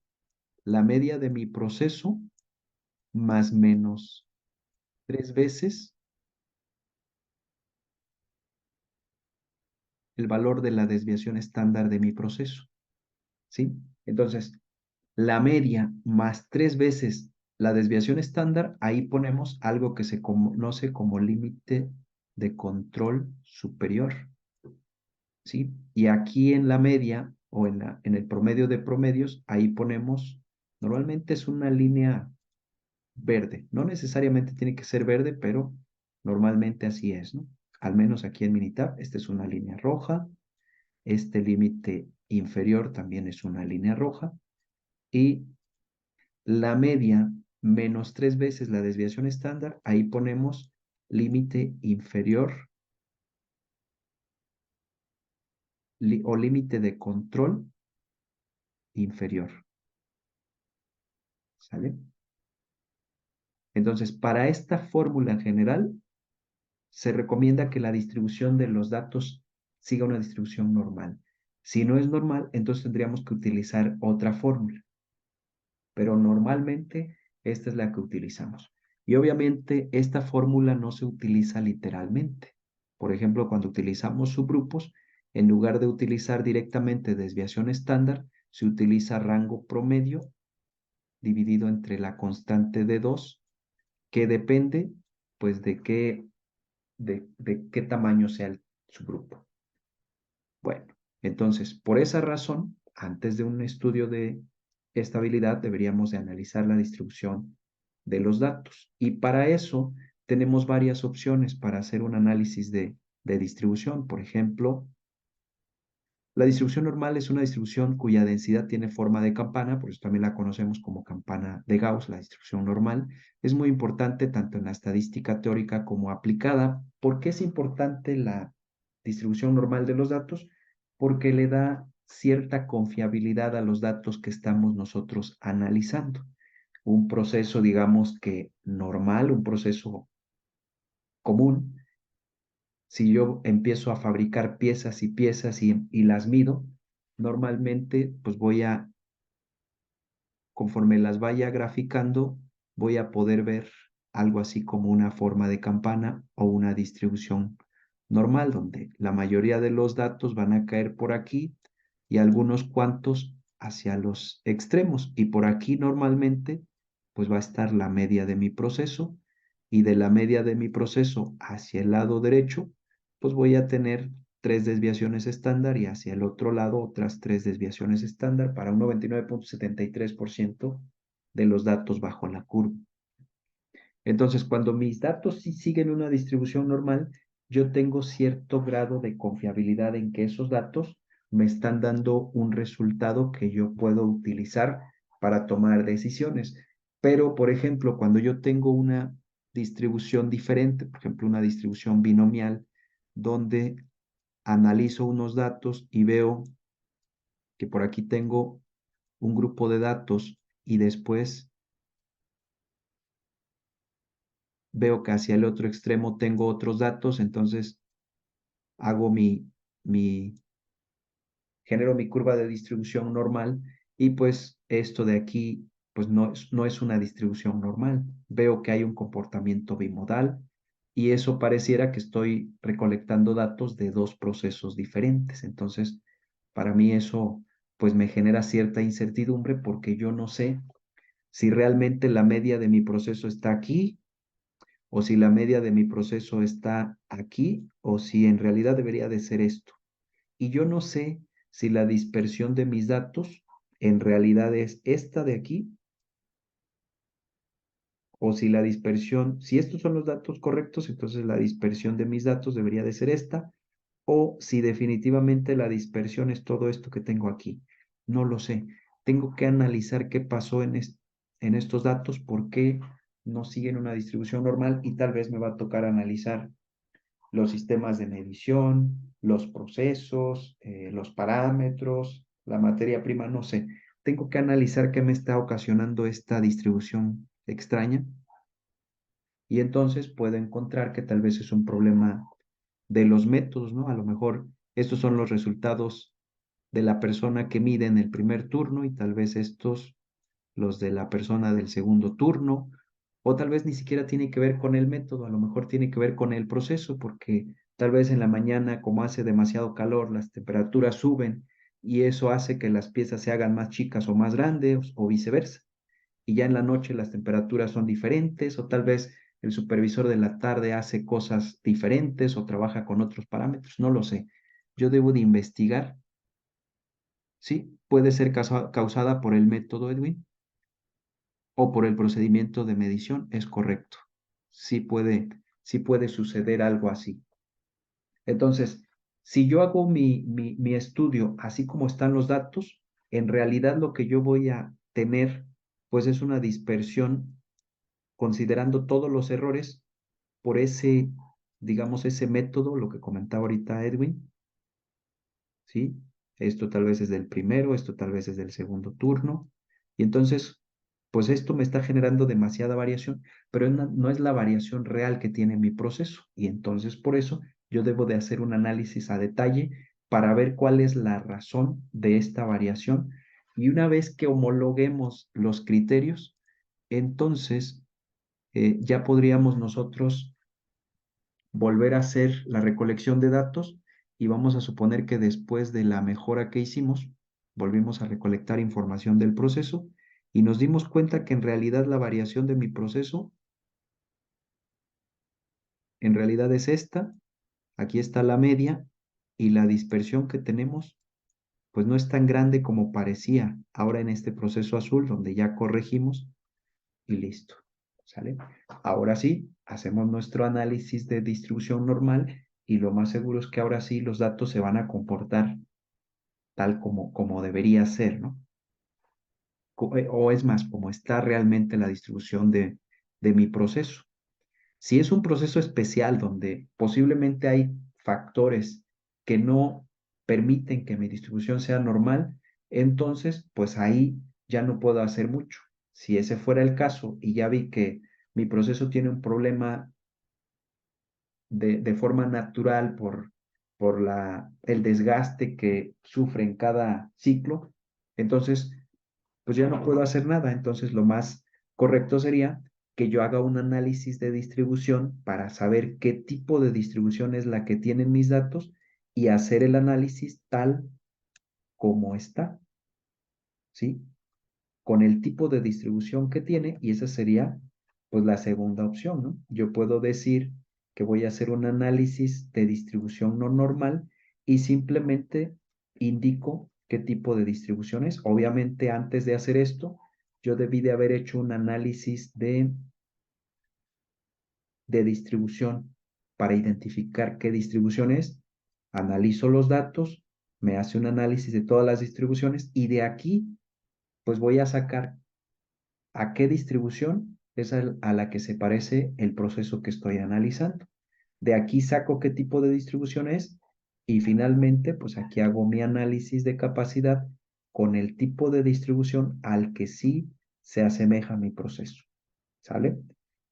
la media de mi proceso más menos 3 veces el valor de la desviación estándar de mi proceso, ¿sí? Entonces, la media más 3 veces la desviación estándar, ahí ponemos algo que se conoce como límite de control superior, ¿sí? Y aquí en la media o en el promedio de promedios, ahí ponemos, normalmente es una línea verde, no necesariamente tiene que ser verde, pero normalmente así es, ¿no? Al menos aquí en Minitab, esta es una línea roja, este límite inferior también es una línea roja, y la media menos 3 veces la desviación estándar, ahí ponemos límite inferior o límite de control inferior, ¿sale? Entonces, para esta fórmula general, se recomienda que la distribución de los datos siga una distribución normal. Si no es normal, entonces tendríamos que utilizar otra fórmula, pero normalmente esta es la que utilizamos. Y obviamente esta fórmula no se utiliza literalmente. Por ejemplo, cuando utilizamos subgrupos, en lugar de utilizar directamente desviación estándar, se utiliza rango promedio dividido entre la constante de 2, que depende pues de qué tamaño sea el subgrupo. Bueno, entonces, por esa razón, antes de un estudio de estabilidad, deberíamos de analizar la distribución de los datos. Y para eso tenemos varias opciones para hacer un análisis de distribución. Por ejemplo, la distribución normal es una distribución cuya densidad tiene forma de campana, por eso también la conocemos como campana de Gauss, la distribución normal. Es muy importante tanto en la estadística teórica como aplicada. ¿Por qué es importante la distribución normal de los datos? Porque le da cierta confiabilidad a los datos que estamos nosotros analizando. Un proceso, digamos que normal, un proceso común, si yo empiezo a fabricar piezas y piezas y las mido, normalmente pues conforme las vaya graficando, voy a poder ver algo así como una forma de campana o una distribución normal, donde la mayoría de los datos van a caer por aquí y algunos cuantos hacia los extremos. Y por aquí normalmente pues va a estar la media de mi proceso, y de la media de mi proceso hacia el lado derecho pues voy a tener 3 desviaciones estándar y hacia el otro lado otras 3 desviaciones estándar para un 99.73% de los datos bajo la curva. Entonces, cuando mis datos sí siguen una distribución normal, yo tengo cierto grado de confiabilidad en que esos datos me están dando un resultado que yo puedo utilizar para tomar decisiones. Pero, por ejemplo, cuando yo tengo una distribución diferente, por ejemplo, una distribución binomial, donde analizo unos datos y veo que por aquí tengo un grupo de datos y después veo que hacia el otro extremo tengo otros datos, entonces hago mi, genero mi curva de distribución normal y pues esto de aquí pues no es una distribución normal. Veo que hay un comportamiento bimodal y eso pareciera que estoy recolectando datos de dos procesos diferentes. Entonces, para mí eso pues me genera cierta incertidumbre porque yo no sé si realmente la media de mi proceso está aquí o si la media de mi proceso está aquí o si en realidad debería de ser esto. Y yo no sé si la dispersión de mis datos en realidad es esta de aquí, o si la dispersión, si estos son los datos correctos, entonces la dispersión de mis datos debería de ser esta, o si definitivamente la dispersión es todo esto que tengo aquí. No lo sé. Tengo que analizar qué pasó en estos datos, por qué no siguen una distribución normal y tal vez me va a tocar analizar los sistemas de medición, los procesos, los parámetros, la materia prima, no sé. Tengo que analizar qué me está ocasionando esta distribución extraña y entonces puedo encontrar que tal vez es un problema de los métodos, ¿no? A lo mejor estos son los resultados de la persona que mide en el primer turno y tal vez estos los de la persona del segundo turno, o tal vez ni siquiera tiene que ver con el método, a lo mejor tiene que ver con el proceso, porque tal vez en la mañana, como hace demasiado calor, las temperaturas suben y eso hace que las piezas se hagan más chicas o más grandes o viceversa. Y ya en la noche las temperaturas son diferentes o tal vez el supervisor de la tarde hace cosas diferentes o trabaja con otros parámetros, no lo sé. Yo debo de investigar, ¿sí? Puede ser causada por el método, Edwin, o por el procedimiento de medición, es correcto. Sí puede suceder algo así. Entonces, si yo hago mi estudio así como están los datos, en realidad lo que yo voy a tener, pues es una dispersión considerando todos los errores por ese, digamos, ese método, lo que comentaba ahorita Edwin, ¿sí? Esto tal vez es del primero, esto tal vez es del segundo turno. Y entonces, pues esto me está generando demasiada variación, pero no es la variación real que tiene mi proceso. Y entonces, por eso, yo debo de hacer un análisis a detalle para ver cuál es la razón de esta variación. Y una vez que homologuemos los criterios, entonces ya podríamos nosotros volver a hacer la recolección de datos y vamos a suponer que después de la mejora que hicimos, volvimos a recolectar información del proceso y nos dimos cuenta que en realidad la variación de mi proceso en realidad es esta, aquí está la media y la dispersión que tenemos pues no es tan grande como parecía ahora en este proceso azul donde ya corregimos y listo. ¿Sale? Ahora sí, hacemos nuestro análisis de distribución normal y lo más seguro es que ahora sí los datos se van a comportar tal como debería ser, ¿no? O es más, como está realmente la distribución de mi proceso. Si es un proceso especial donde posiblemente hay factores que no permiten que mi distribución sea normal, entonces pues ahí ya no puedo hacer mucho. Si ese fuera el caso y ya vi que mi proceso tiene un problema de forma natural por el desgaste que sufre en cada ciclo, entonces pues ya no puedo hacer nada. Entonces lo más correcto sería que yo haga un análisis de distribución para saber qué tipo de distribución es la que tienen mis datos y hacer el análisis tal como está, ¿sí? Con el tipo de distribución que tiene y esa sería pues la segunda opción, ¿no? Yo puedo decir que voy a hacer un análisis de distribución no normal y simplemente indico qué tipo de distribución es. Obviamente antes de hacer esto, yo debí de haber hecho un análisis de distribución para identificar qué distribución es, analizo los datos, me hace un análisis de todas las distribuciones y de aquí pues voy a sacar a qué distribución es a la que se parece el proceso que estoy analizando. De aquí saco qué tipo de distribución es y finalmente, pues aquí hago mi análisis de capacidad con el tipo de distribución al que sí se asemeja mi proceso. ¿Sale?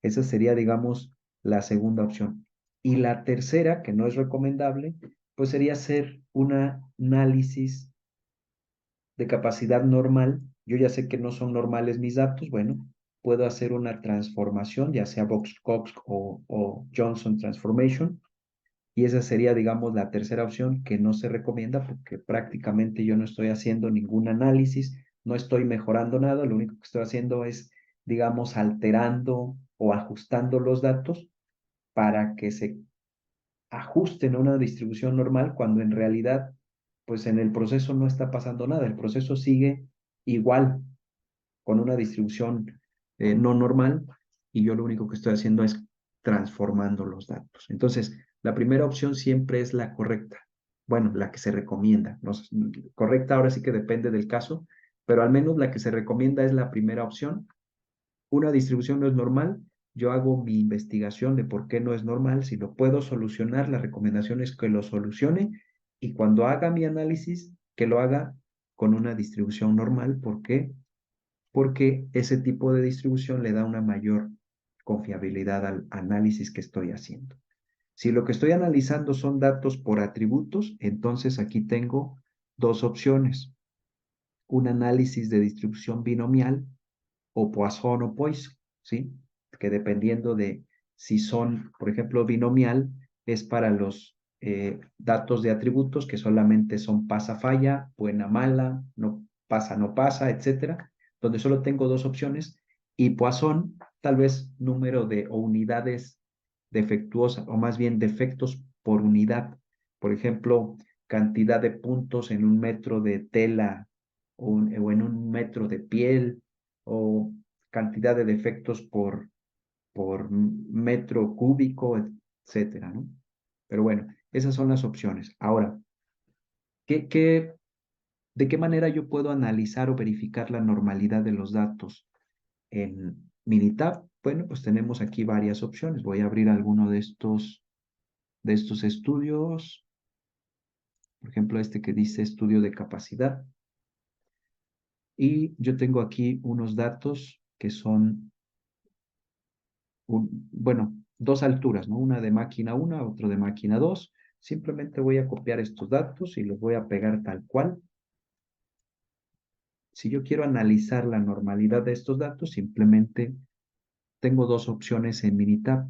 Esa sería, digamos, la segunda opción. Y la tercera, que no es recomendable, pues sería hacer un análisis de capacidad normal. Yo ya sé que no son normales mis datos, bueno, puedo hacer una transformación, ya sea Box-Cox o Johnson Transformation, y esa sería, digamos, la tercera opción que no se recomienda porque prácticamente yo no estoy haciendo ningún análisis, no estoy mejorando nada, lo único que estoy haciendo es, digamos, alterando o ajustando los datos para que se ajusten a una distribución normal cuando en realidad pues en el proceso no está pasando nada, el proceso sigue igual, con una distribución no normal, y yo lo único que estoy haciendo es transformando los datos. Entonces, la primera opción siempre es la correcta. Bueno, la que se recomienda. No, correcta ahora sí que depende del caso, pero al menos la que se recomienda es la primera opción. Una distribución no es normal. Yo hago mi investigación de por qué no es normal. Si lo puedo solucionar, la recomendación es que lo solucione, y cuando haga mi análisis, que lo haga con una distribución normal. ¿Por qué? Porque ese tipo de distribución le da una mayor confiabilidad al análisis que estoy haciendo. Si lo que estoy analizando son datos por atributos, entonces aquí tengo dos opciones: un análisis de distribución binomial o Poisson o Poisson, ¿sí? Que dependiendo de si son, por ejemplo, binomial, es para los datos de atributos que solamente son pasa-falla, buena-mala, no pasa, no pasa, etcétera, donde solo tengo dos opciones. Y Poisson, tal vez número de o unidades defectuosas, o más bien defectos por unidad. Por ejemplo, cantidad de puntos en un metro de tela, o en un metro de piel, o cantidad de defectos por metro cúbico, etcétera, ¿no? Pero bueno, esas son las opciones. Ahora, ¿de qué manera yo puedo analizar o verificar la normalidad de los datos en Minitab? Bueno, pues tenemos aquí varias opciones. Voy a abrir alguno de estos estudios. Por ejemplo, este que dice estudio de capacidad. Y yo tengo aquí unos datos que son bueno, dos alturas, ¿no? Una de máquina 1, otro de máquina 2. Simplemente voy a copiar estos datos y los voy a pegar tal cual. Si yo quiero analizar la normalidad de estos datos, simplemente tengo dos opciones en Minitab.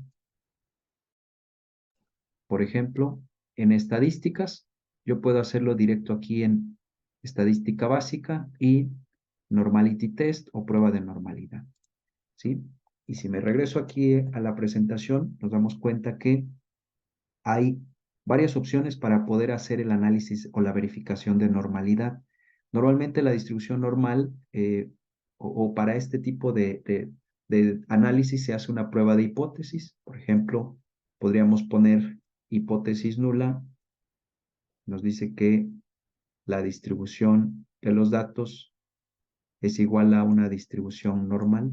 Por ejemplo, en estadísticas, yo puedo hacerlo directo aquí en estadística básica y normality test o prueba de normalidad, ¿sí? Y si me regreso aquí a la presentación, nos damos cuenta que hay varias opciones para poder hacer el análisis o la verificación de normalidad. Normalmente la distribución normal o para este tipo de análisis se hace una prueba de hipótesis. Por ejemplo, podríamos poner hipótesis nula. Nos dice que la distribución de los datos es igual a una distribución normal.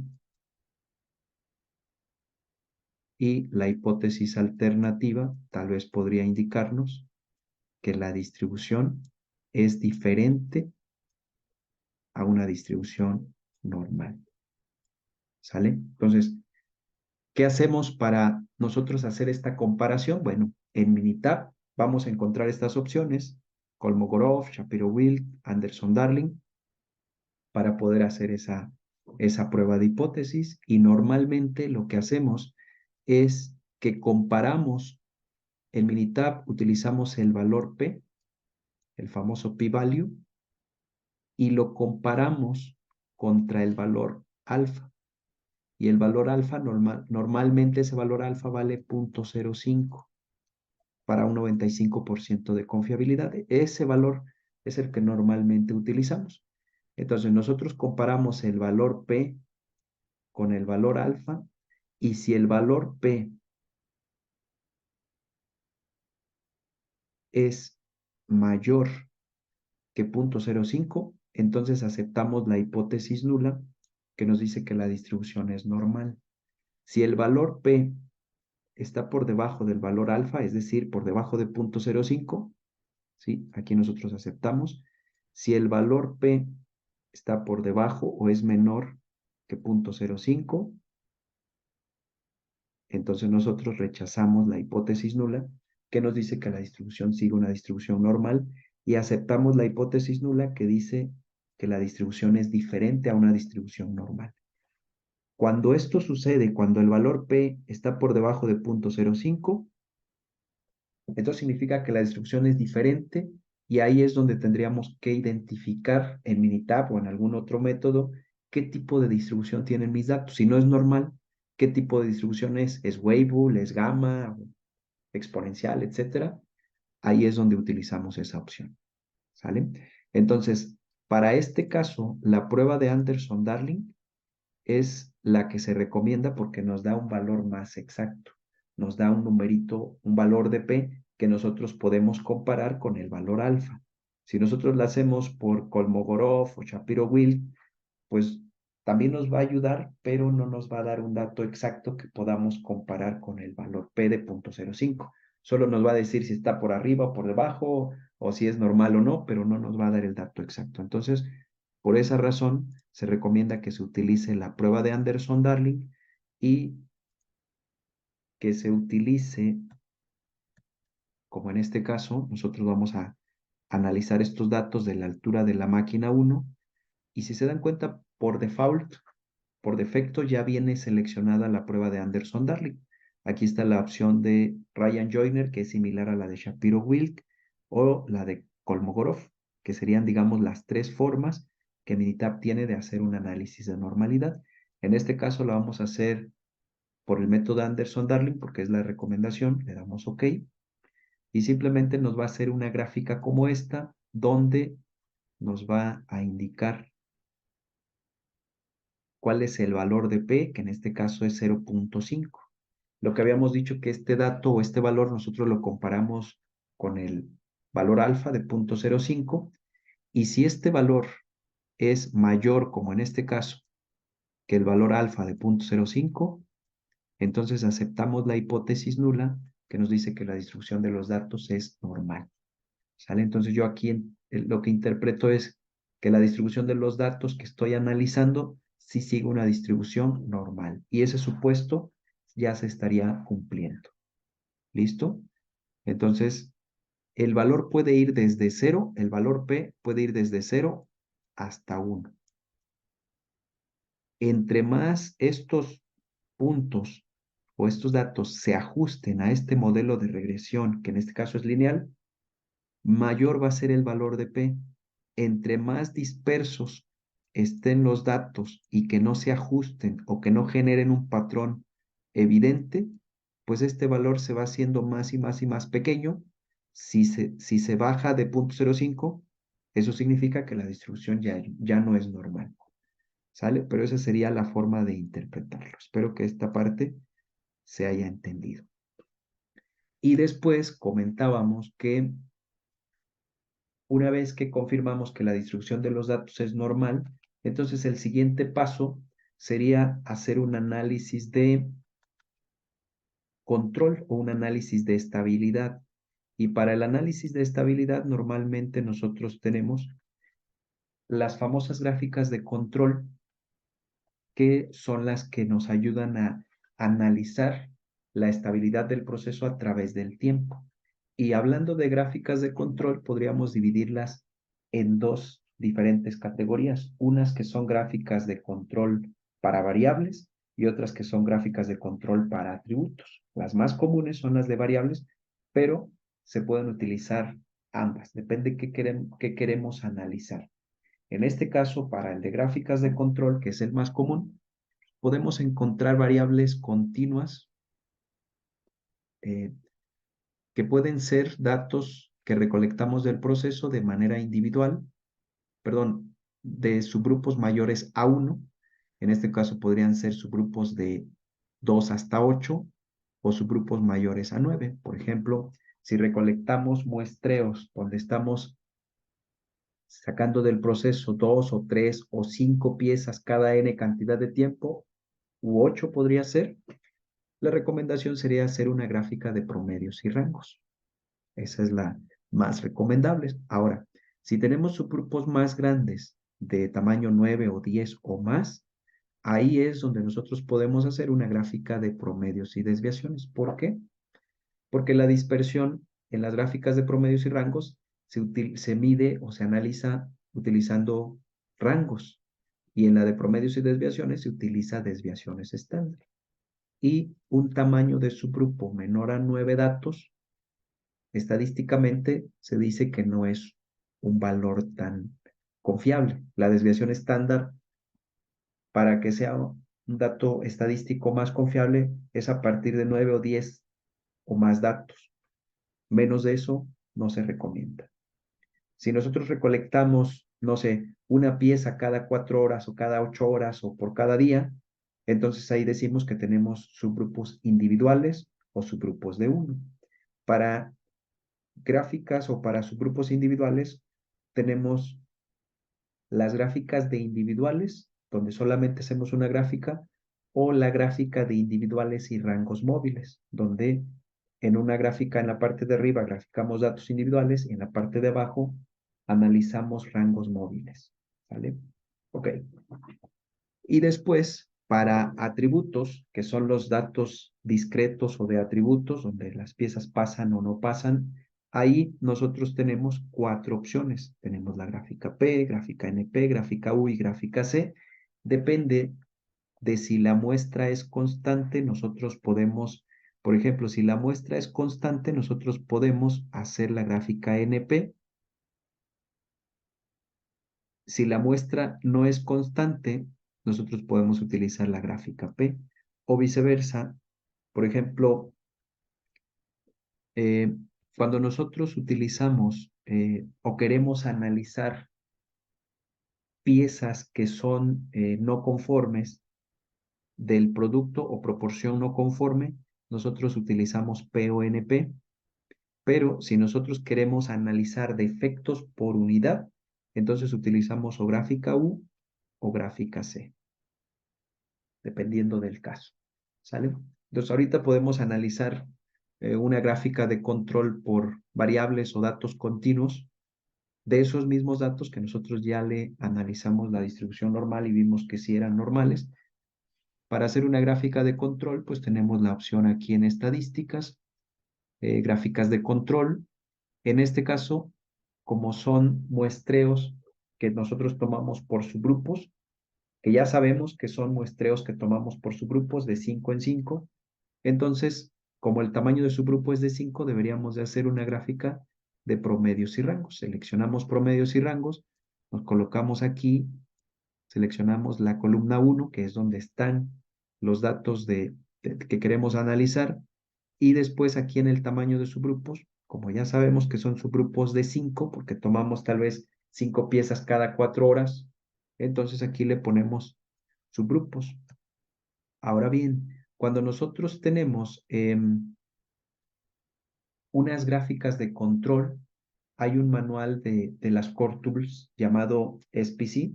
Y la hipótesis alternativa tal vez podría indicarnos que la distribución es diferente a una distribución normal. ¿Sale? Entonces, ¿qué hacemos para nosotros hacer esta comparación? Bueno, en Minitab vamos a encontrar estas opciones: Kolmogorov, Shapiro-Wilk, Anderson-Darling, para poder hacer esa prueba de hipótesis. Y normalmente lo que hacemos es que comparamos. En Minitab utilizamos el valor P, el famoso p-value, y lo comparamos contra el valor alfa. Y el valor alfa, normalmente ese valor alfa vale 0.05 para un 95% de confiabilidad. Ese valor es el que normalmente utilizamos. Entonces nosotros comparamos el valor P con el valor alfa, y si el valor P es mayor que 0.05, entonces aceptamos la hipótesis nula, que nos dice que la distribución es normal. Si el valor P está por debajo del valor alfa, es decir, por debajo de 0.05, ¿sí? Aquí nosotros aceptamos. Si el valor P está por debajo o es menor que 0.05, entonces nosotros rechazamos la hipótesis nula, que nos dice que la distribución sigue una distribución normal, y aceptamos la hipótesis nula, que dice que la distribución es diferente a una distribución normal. Cuando esto sucede, cuando el valor P está por debajo de 0.05, entonces significa que la distribución es diferente, y ahí es donde tendríamos que identificar en Minitab o en algún otro método qué tipo de distribución tienen mis datos. Si no es normal, ¿qué tipo de distribución es? ¿Es Weibull, es gamma, exponencial, etcétera? Ahí es donde utilizamos esa opción. ¿sale? Entonces, para este caso, la prueba de Anderson-Darling es la que se recomienda porque nos da un valor más exacto, nos da un numerito, un valor de P que nosotros podemos comparar con el valor alfa. Si nosotros la hacemos por Kolmogorov o Shapiro-Wilk, pues también nos va a ayudar, pero no nos va a dar un dato exacto que podamos comparar con el valor P de 0.05. Solo nos va a decir si está por arriba o por debajo, o si es normal o no, pero no nos va a dar el dato exacto. Entonces, por esa razón, se recomienda que se utilice la prueba de Anderson-Darling y que se utilice, como en este caso, nosotros vamos a analizar estos datos de la altura de la máquina 1, y si se dan cuenta, por defecto ya viene seleccionada la prueba de Anderson-Darling. Aquí está la opción de Ryan Joyner, que es similar a la de Shapiro-Wilk, o la de Kolmogorov, que serían, digamos, las tres formas que Minitab tiene de hacer un análisis de normalidad. En este caso lo vamos a hacer por el método Anderson-Darling, porque es la recomendación, le damos OK, y simplemente nos va a hacer una gráfica como esta, donde nos va a indicar cuál es el valor de P, que en este caso es 0.5. Lo que habíamos dicho que este dato o este valor nosotros lo comparamos con el valor alfa de 0.05, y si este valor es mayor, como en este caso, que el valor alfa de 0.05, entonces aceptamos la hipótesis nula que nos dice que la distribución de los datos es normal. ¿Sale? Entonces yo aquí lo que interpreto es que la distribución de los datos que estoy analizando sí sigue una distribución normal, y ese supuesto ya se estaría cumpliendo. ¿Listo? Entonces, el valor puede ir desde 0, el valor P puede ir desde 0 hasta 1. Entre más estos puntos o estos datos se ajusten a este modelo de regresión, que en este caso es lineal, mayor va a ser el valor de P. Entre más dispersos estén los datos y que no se ajusten o que no generen un patrón evidente, pues este valor se va haciendo más y más y más pequeño. Si se baja de 0.05, eso significa que la distribución ya no es normal. ¿Sale? Pero esa sería la forma de interpretarlo. Espero que esta parte se haya entendido. Y después comentábamos que una vez que confirmamos que la distribución de los datos es normal, entonces el siguiente paso sería hacer un análisis de control o un análisis de estabilidad. Y para el análisis de estabilidad normalmente nosotros tenemos las famosas gráficas de control, que son las que nos ayudan a analizar la estabilidad del proceso a través del tiempo. Y hablando de gráficas de control, podríamos dividirlas en dos diferentes categorías, unas que son gráficas de control para variables y otras que son gráficas de control para atributos. Las más comunes son las de variables, pero se pueden utilizar ambas, depende qué queremos analizar. En este caso, para el de gráficas de control, que es el más común, podemos encontrar variables continuas, eh, que pueden ser datos que recolectamos del proceso de manera individual, perdón, de subgrupos mayores a 1. En este caso podrían ser subgrupos de 2 hasta 8 o subgrupos mayores a 9. Por ejemplo, si recolectamos muestreos donde estamos sacando del proceso 2 o 3 o 5 piezas cada n cantidad de tiempo, u 8 podría ser, la recomendación sería hacer una gráfica de promedios y rangos. Esa es la más recomendable. Ahora, si tenemos subgrupos más grandes de tamaño 9 o 10 o más, ahí es donde nosotros podemos hacer una gráfica de promedios y desviaciones. ¿Por qué? Porque la dispersión en las gráficas de promedios y rangos se mide o se analiza utilizando rangos, y en la de promedios y desviaciones se utiliza desviaciones estándar. Y un tamaño de subgrupo menor a 9 datos, estadísticamente se dice que no es un valor tan confiable. La desviación estándar, para que sea un dato estadístico más confiable, es a partir de 9 o 10 o más datos. Menos de eso no se recomienda. Si nosotros recolectamos, no sé, una pieza cada 4 horas o cada 8 horas o por cada día, entonces ahí decimos que tenemos subgrupos individuales o subgrupos de uno. Para gráficas o para subgrupos individuales tenemos las gráficas de individuales, donde solamente hacemos una gráfica, o la gráfica de individuales y rangos móviles, donde en una gráfica en la parte de arriba graficamos datos individuales y en la parte de abajo analizamos rangos móviles. ¿Vale? Ok. Y después, para atributos, que son los datos discretos o de atributos, donde las piezas pasan o no pasan, ahí nosotros tenemos 4 opciones. Tenemos la gráfica P, gráfica NP, gráfica U y gráfica C. Depende de si la muestra es constante, nosotros podemos, por ejemplo, si la muestra es constante, nosotros podemos hacer la gráfica NP. Si la muestra no es constante, nosotros podemos utilizar la gráfica P o viceversa. Por ejemplo, eh, cuando nosotros utilizamos o queremos analizar piezas que son no conformes del producto o proporción no conforme, nosotros utilizamos P o NP. Pero si nosotros queremos analizar defectos por unidad, entonces utilizamos o gráfica U o gráfica C, dependiendo del caso. ¿Sale? Entonces, ahorita podemos analizar una gráfica de control por variables o datos continuos de esos mismos datos que nosotros ya le analizamos la distribución normal y vimos que sí eran normales. Para hacer una gráfica de control, pues tenemos la opción aquí en estadísticas, gráficas de control. En este caso, como son muestreos que nosotros tomamos por subgrupos, que ya sabemos que son muestreos que tomamos por subgrupos de 5 en 5. Entonces, como el tamaño de subgrupo es de 5, deberíamos de hacer una gráfica de promedios y rangos. Seleccionamos promedios y rangos, nos colocamos aquí, seleccionamos la columna 1, que es donde están los datos que queremos analizar, y después aquí en el tamaño de subgrupos, como ya sabemos que son subgrupos de 5, porque tomamos tal vez 5 piezas cada 4 horas, entonces aquí le ponemos subgrupos. Ahora bien, cuando nosotros tenemos unas gráficas de control, hay un manual de las Core Tools llamado SPC,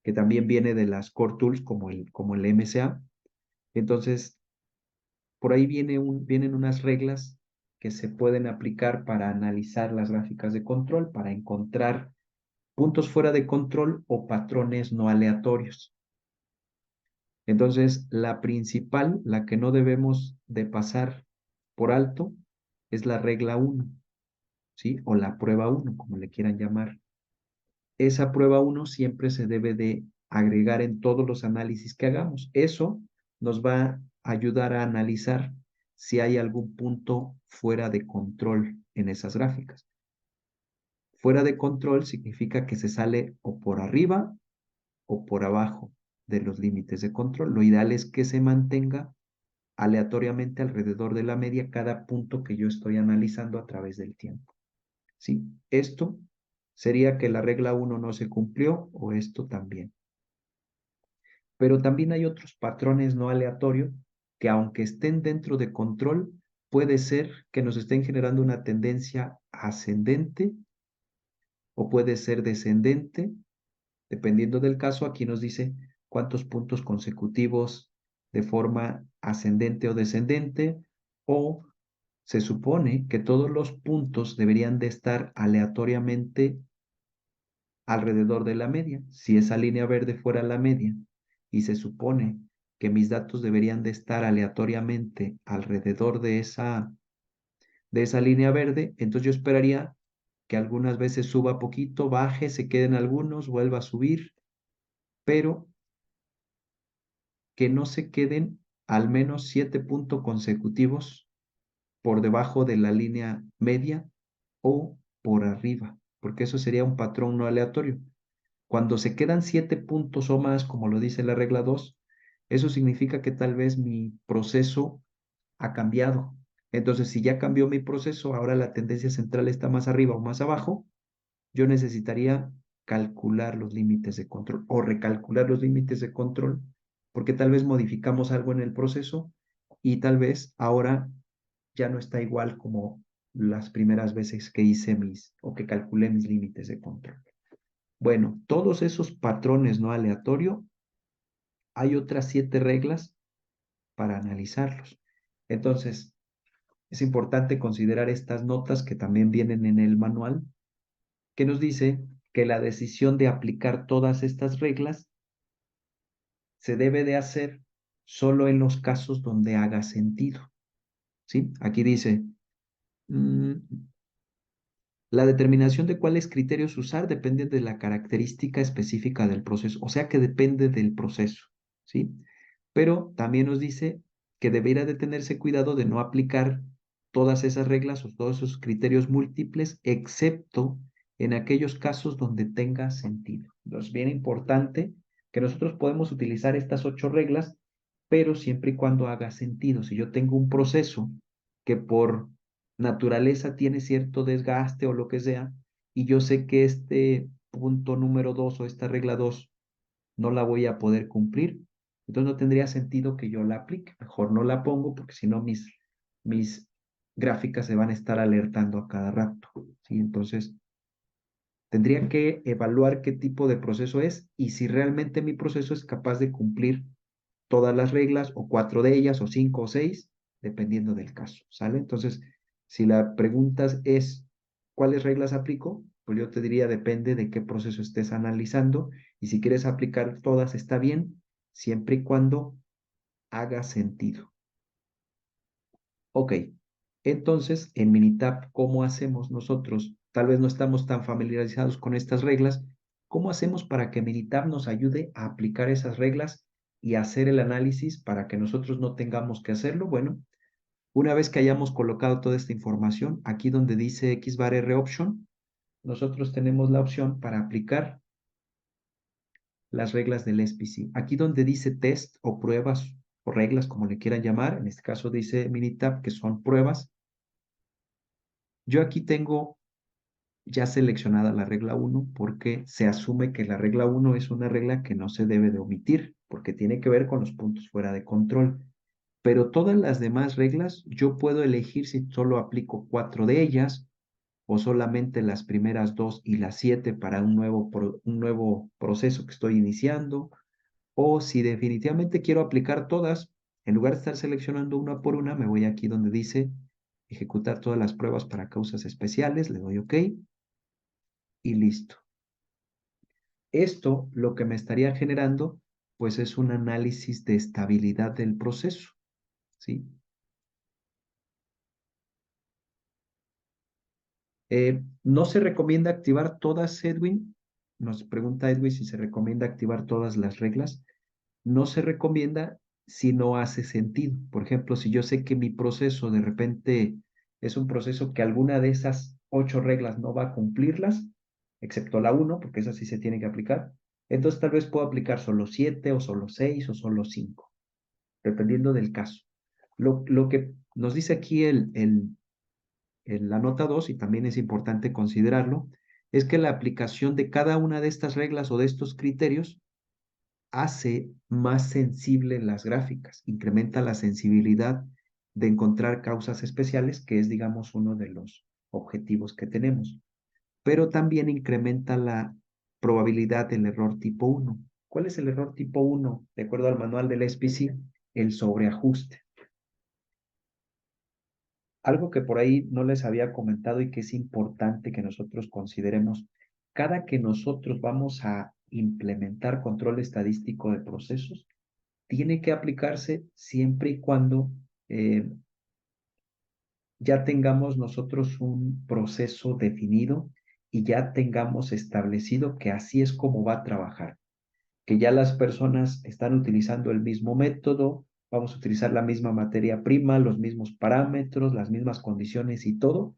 que también viene de las Core Tools como el MCA. Entonces, por ahí vienen unas reglas que se pueden aplicar para analizar las gráficas de control, para encontrar puntos fuera de control o patrones no aleatorios. Entonces, la principal, la que no debemos de pasar por alto, es la regla 1, ¿sí? O la prueba 1, como le quieran llamar. Esa prueba 1 siempre se debe de agregar en todos los análisis que hagamos. Eso nos va a ayudar a analizar si hay algún punto fuera de control en esas gráficas. Fuera de control significa que se sale o por arriba o por abajo de los límites de control. Lo ideal es que se mantenga aleatoriamente alrededor de la media cada punto que yo estoy analizando a través del tiempo. ¿Sí? Esto sería que la regla 1 no se cumplió o esto también. Pero también hay otros patrones no aleatorios que aunque estén dentro de control, puede ser que nos estén generando una tendencia ascendente o puede ser descendente. Dependiendo del caso, aquí nos dice cuántos puntos consecutivos de forma ascendente o descendente, o se supone que todos los puntos deberían de estar aleatoriamente alrededor de la media. Si esa línea verde fuera la media y se supone que mis datos deberían de estar aleatoriamente alrededor de esa línea verde, entonces yo esperaría que algunas veces suba poquito, baje, se queden algunos, vuelva a subir, pero que no se queden al menos 7 puntos consecutivos por debajo de la línea media o por arriba, porque eso sería un patrón no aleatorio. Cuando se quedan 7 puntos o más, como lo dice la regla 2, eso significa que tal vez mi proceso ha cambiado. Entonces, si ya cambió mi proceso, ahora la tendencia central está más arriba o más abajo, yo necesitaría calcular los límites de control o recalcular los límites de control, porque tal vez modificamos algo en el proceso y tal vez ahora ya no está igual como las primeras veces que hice o que calculé mis límites de control. Bueno, todos esos patrones no aleatorio, hay otras 7 reglas para analizarlos. Entonces, es importante considerar estas notas que también vienen en el manual, que nos dice que la decisión de aplicar todas estas reglas se debe de hacer solo en los casos donde haga sentido. ¿Sí? Aquí dice, la determinación de cuáles criterios usar depende de la característica específica del proceso, o sea que depende del proceso, ¿sí? Pero también nos dice que debería de tenerse cuidado de no aplicar todas esas reglas o todos esos criterios múltiples, excepto en aquellos casos donde tenga sentido. Entonces, bien importante que nosotros podemos utilizar estas 8 reglas, pero siempre y cuando haga sentido. Si yo tengo un proceso que por naturaleza tiene cierto desgaste o lo que sea, y yo sé que este punto número 2 o esta regla 2 no la voy a poder cumplir, entonces no tendría sentido que yo la aplique. Mejor no la pongo porque si no mis gráficas se van a estar alertando a cada rato. ¿Sí? Entonces, tendría que evaluar qué tipo de proceso es y si realmente mi proceso es capaz de cumplir todas las reglas o 4 de ellas o 5 o 6, dependiendo del caso, ¿sale? Entonces, si la pregunta es, ¿cuáles reglas aplico? Pues yo te diría, depende de qué proceso estés analizando y si quieres aplicar todas está bien, siempre y cuando haga sentido. Ok, entonces en Minitab, ¿cómo hacemos nosotros? Tal vez no estamos tan familiarizados con estas reglas. ¿Cómo hacemos para que Minitab nos ayude a aplicar esas reglas y hacer el análisis para que nosotros no tengamos que hacerlo? Bueno, una vez que hayamos colocado toda esta información, aquí donde dice X bar R option, nosotros tenemos la opción para aplicar las reglas del SPC. Aquí donde dice test o pruebas o reglas, como le quieran llamar, en este caso dice Minitab que son pruebas. Yo aquí tengo ya seleccionada la regla 1 porque se asume que la regla 1 es una regla que no se debe de omitir porque tiene que ver con los puntos fuera de control. Pero todas las demás reglas yo puedo elegir si solo aplico 4 de ellas o solamente las primeras 2 y las 7 para un nuevo proceso que estoy iniciando, o si definitivamente quiero aplicar todas, en lugar de estar seleccionando una por una, me voy aquí donde dice ejecutar todas las pruebas para causas especiales, le doy OK y listo. Esto lo que me estaría generando, pues es un análisis de estabilidad del proceso, ¿sí? No se recomienda activar todas, Edwin. Nos pregunta Edwin si se recomienda activar todas las reglas. No se recomienda si no hace sentido. Por ejemplo, si yo sé que mi proceso de repente es un proceso que alguna de esas 8 reglas no va a cumplirlas, excepto la 1, porque esa sí se tiene que aplicar, entonces tal vez puedo aplicar solo 7 o solo 6 o solo 5, dependiendo del caso. Lo que nos dice aquí la nota 2, y también es importante considerarlo, es que la aplicación de cada una de estas reglas o de estos criterios hace más sensible las gráficas, incrementa la sensibilidad de encontrar causas especiales, que es, digamos, uno de los objetivos que tenemos, pero también incrementa la probabilidad del error tipo 1. ¿Cuál es el error tipo 1? De acuerdo al manual del SPC, el sobreajuste. Algo que por ahí no les había comentado y que es importante que nosotros consideremos, cada que nosotros vamos a implementar control estadístico de procesos, tiene que aplicarse siempre y cuando ya tengamos nosotros un proceso definido y ya tengamos establecido que así es como va a trabajar, que ya las personas están utilizando el mismo método, vamos a utilizar la misma materia prima, los mismos parámetros, las mismas condiciones y todo.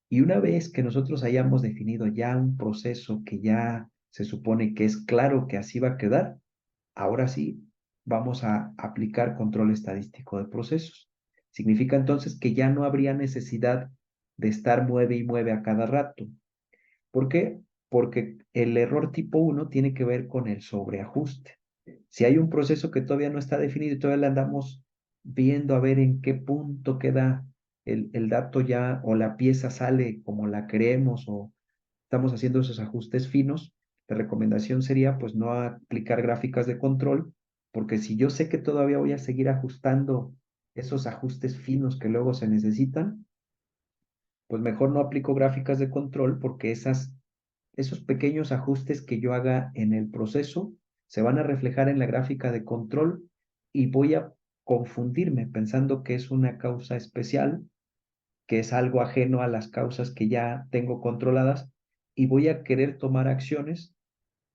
Y una vez que nosotros hayamos definido ya un proceso que ya se supone que es claro que así va a quedar, ahora sí vamos a aplicar control estadístico de procesos. Significa entonces que ya no habría necesidad de estar mueve y mueve a cada rato. ¿Por qué? Porque el error tipo 1 tiene que ver con el sobreajuste. Si hay un proceso que todavía no está definido y todavía le andamos viendo a ver en qué punto queda el dato ya o la pieza sale como la queremos o estamos haciendo esos ajustes finos, la recomendación sería pues no aplicar gráficas de control, porque si yo sé que todavía voy a seguir ajustando esos ajustes finos que luego se necesitan, pues mejor no aplico gráficas de control porque esos pequeños ajustes que yo haga en el proceso se van a reflejar en la gráfica de control y voy a confundirme pensando que es una causa especial, que es algo ajeno a las causas que ya tengo controladas y voy a querer tomar acciones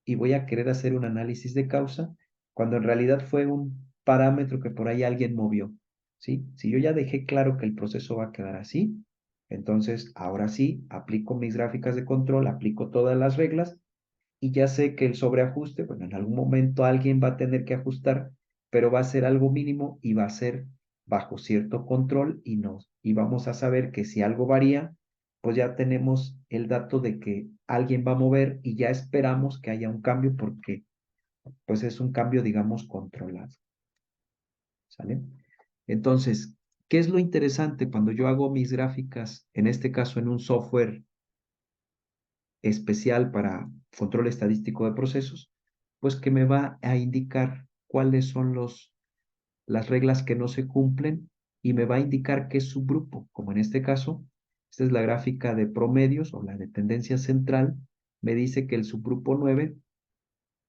y voy a querer hacer un análisis de causa cuando en realidad fue un parámetro que por ahí alguien movió, ¿sí? Si yo ya dejé claro que el proceso va a quedar así, entonces ahora sí aplico mis gráficas de control, aplico todas las reglas y ya sé que el sobreajuste, bueno, en algún momento alguien va a tener que ajustar, pero va a ser algo mínimo y va a ser bajo cierto control y vamos a saber que si algo varía, pues ya tenemos el dato de que alguien va a mover y ya esperamos que haya un cambio porque pues es un cambio, digamos, controlado, ¿sale? Entonces, ¿qué es lo interesante cuando yo hago mis gráficas, en este caso en un software especial para control estadístico de procesos? Pues que me va a indicar cuáles son las reglas que no se cumplen y me va a indicar qué subgrupo, como en este caso, esta es la gráfica de promedios o la de tendencia central, me dice que el subgrupo 9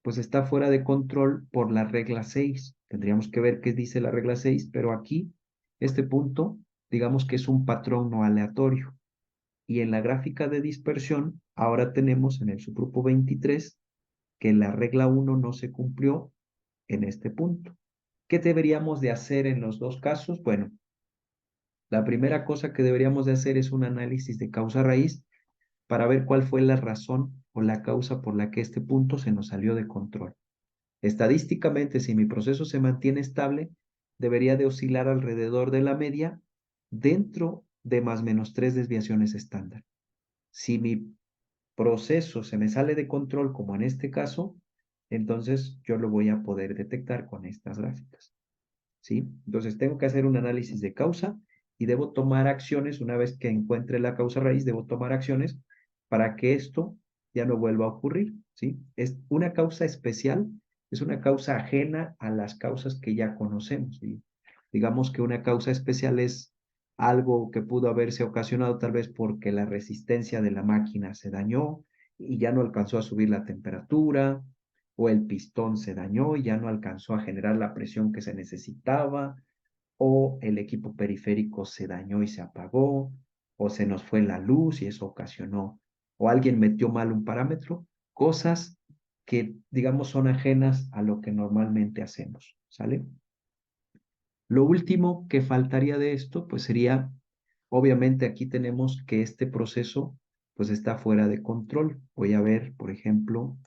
pues está fuera de control por la regla 6. Tendríamos que ver qué dice la regla 6, pero aquí, este punto, digamos que es un patrón no aleatorio. Y en la gráfica de dispersión, ahora tenemos en el subgrupo 23 que la regla 1 no se cumplió en este punto. ¿Qué deberíamos de hacer en los dos casos? Bueno, la primera cosa que deberíamos de hacer es un análisis de causa raíz para ver cuál fue la razón o la causa por la que este punto se nos salió de control. Estadísticamente, si mi proceso se mantiene estable, debería de oscilar alrededor de la media dentro de más menos 3 desviaciones estándar. Si mi proceso se me sale de control, como en este caso, entonces yo lo voy a poder detectar con estas gráficas, ¿sí? Entonces tengo que hacer un análisis de causa y debo tomar acciones, una vez que encuentre la causa raíz, debo tomar acciones para que esto ya no vuelva a ocurrir, ¿sí? Es una causa especial, es una causa ajena a las causas que ya conocemos, ¿sí? Digamos que una causa especial es algo que pudo haberse ocasionado tal vez porque la resistencia de la máquina se dañó y ya no alcanzó a subir la temperatura, o el pistón se dañó y ya no alcanzó a generar la presión que se necesitaba, o el equipo periférico se dañó y se apagó, o se nos fue la luz y eso ocasionó, o alguien metió mal un parámetro, cosas que digamos son ajenas a lo que normalmente hacemos, ¿sale? Lo último que faltaría de esto, pues sería, obviamente aquí tenemos que este proceso pues está fuera de control. Voy a ver, por ejemplo,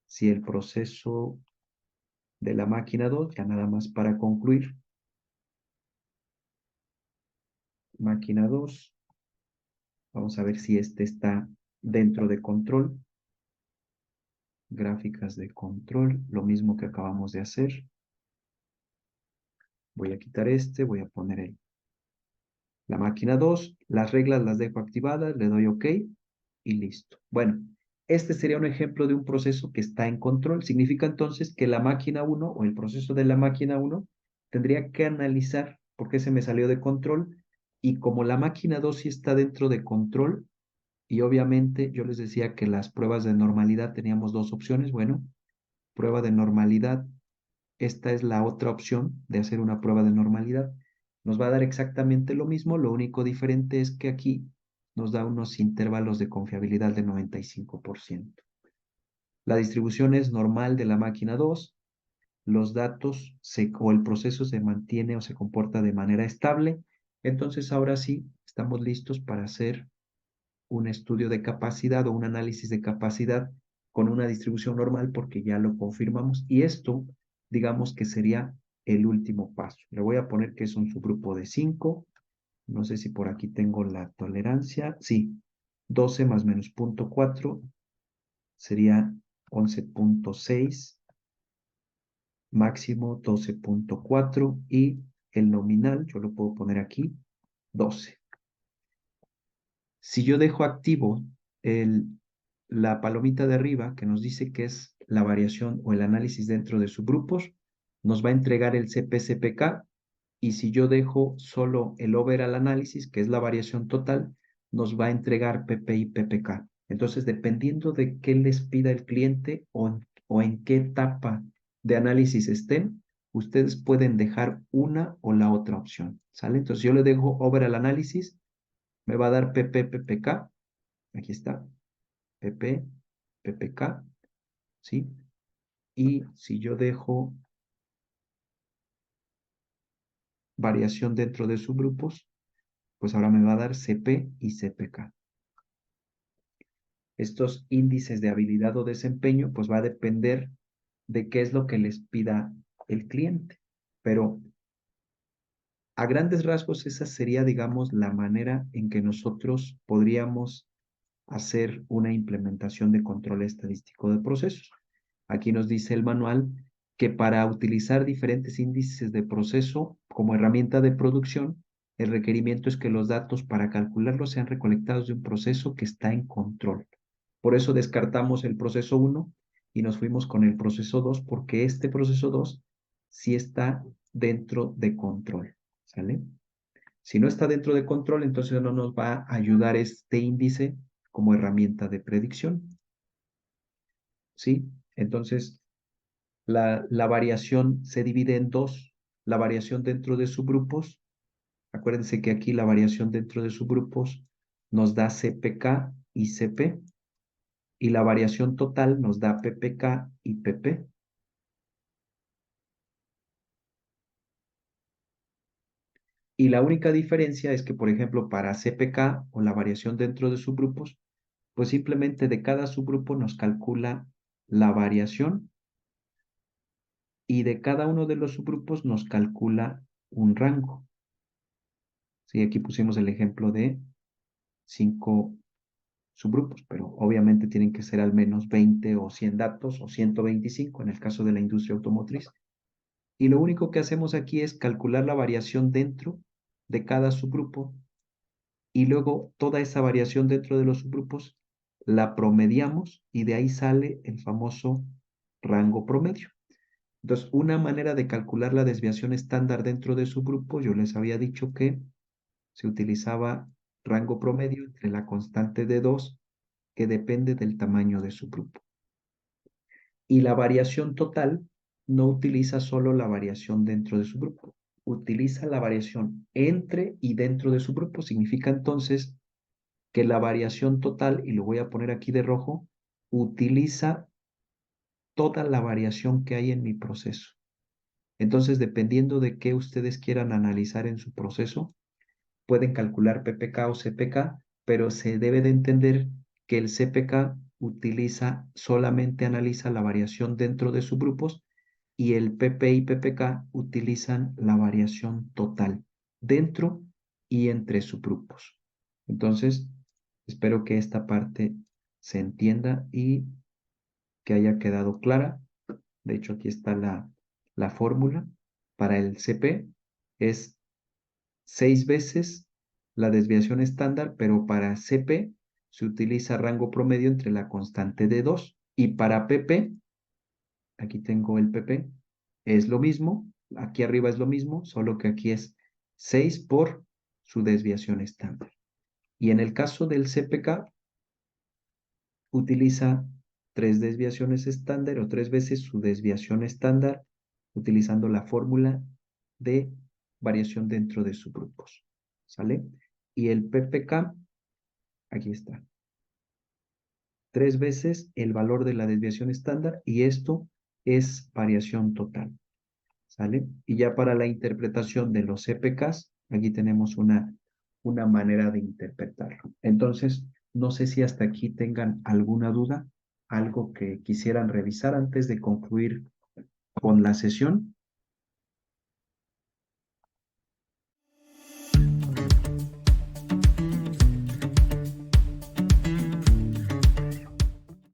si el proceso de la máquina 2, ya nada más para concluir, máquina 2, vamos a ver si este está dentro de control, gráficas de control, lo mismo que acabamos de hacer. Voy a quitar este, voy a poner la máquina 2, las reglas las dejo activadas, le doy OK y listo. Bueno, este sería un ejemplo de un proceso que está en control. Significa entonces que la máquina 1 o el proceso de la máquina 1 tendría que analizar por qué se me salió de control y como la máquina 2 sí está dentro de control y obviamente yo les decía que las pruebas de normalidad teníamos dos opciones. Bueno, prueba de normalidad, esta es la otra opción de hacer una prueba de normalidad. Nos va a dar exactamente lo mismo, lo único diferente es que aquí nos da unos intervalos de confiabilidad de 95%. La distribución es normal de la máquina 2, los datos o el proceso se mantiene o se comporta de manera estable, entonces ahora sí estamos listos para hacer un estudio de capacidad o un análisis de capacidad con una distribución normal porque ya lo confirmamos y esto digamos que sería el último paso. Le voy a poner que es un subgrupo de 5. No sé si por aquí tengo la tolerancia. Sí, 12 más menos 0.4 sería 11.6, máximo 12.4 y el nominal, yo lo puedo poner aquí, 12. Si yo dejo activo la palomita de arriba que nos dice que es la variación o el análisis dentro de subgrupos, nos va a entregar el CP-CPK, y si yo dejo solo el overall análisis, que es la variación total, nos va a entregar PP y PPK. Entonces, dependiendo de qué les pida el cliente o en qué etapa de análisis estén, ustedes pueden dejar una o la otra opción, ¿sale? Entonces, yo le dejo overall análisis, me va a dar PP, PPK, aquí está, PP, PPK, ¿sí? Y si yo dejo variación dentro de subgrupos, pues ahora me va a dar CP y CPK. Estos índices de habilidad o desempeño, pues va a depender de qué es lo que les pida el cliente. Pero a grandes rasgos, esa sería, digamos, la manera en que nosotros podríamos hacer una implementación de control estadístico de procesos. Aquí nos dice el manual que para utilizar diferentes índices de proceso como herramienta de producción, el requerimiento es que los datos para calcularlos sean recolectados de un proceso que está en control. Por eso descartamos el proceso 1 y nos fuimos con el proceso 2 porque este proceso 2 sí está dentro de control, ¿sale? Si no está dentro de control, entonces no nos va a ayudar este índice como herramienta de predicción, ¿sí? Entonces, la variación se divide en dos. La variación dentro de subgrupos, acuérdense que aquí la variación dentro de subgrupos nos da CPK y CP, y la variación total nos da PPK y PP. Y la única diferencia es que, por ejemplo, para CPK o la variación dentro de subgrupos, pues simplemente de cada subgrupo nos calcula la variación y de cada uno de los subgrupos nos calcula un rango. Sí, aquí pusimos el ejemplo de 5 subgrupos, pero obviamente tienen que ser al menos 20 o 100 datos o 125 en el caso de la industria automotriz. Y lo único que hacemos aquí es calcular la variación dentro de cada subgrupo y luego toda esa variación dentro de los subgrupos la promediamos y de ahí sale el famoso rango promedio. Entonces, una manera de calcular la desviación estándar dentro de subgrupos, yo les había dicho que se utilizaba rango promedio entre la constante de 2, que depende del tamaño de su grupo. Y la variación total no utiliza solo la variación dentro de su grupo, utiliza la variación entre y dentro de su grupo. Significa entonces que la variación total, y lo voy a poner aquí de rojo, utiliza toda la variación que hay en mi proceso. Entonces, dependiendo de qué ustedes quieran analizar en su proceso, pueden calcular PPK o CPK, pero se debe de entender que el CPK solamente analiza la variación dentro de subgrupos y el PP y PPK utilizan la variación total dentro y entre subgrupos. Entonces, espero que esta parte se entienda y que haya quedado clara. De hecho, aquí está la fórmula para el CP. Es 6 veces la desviación estándar, pero para CP se utiliza rango promedio entre la constante de 2. Y para PP, aquí tengo el PP, es lo mismo, aquí arriba es lo mismo, solo que aquí es 6 por su desviación estándar. Y en el caso del CPK, utiliza 3 desviaciones estándar o 3 veces su desviación estándar, utilizando la fórmula de variación dentro de subgrupos. ¿Sale? Y el PPK, aquí está. 3 veces el valor de la desviación estándar y esto es variación total. ¿Sale? Y ya para la interpretación de los CPKs, aquí tenemos una manera de interpretarlo. Entonces, no sé si hasta aquí tengan alguna duda, algo que quisieran revisar antes de concluir con la sesión.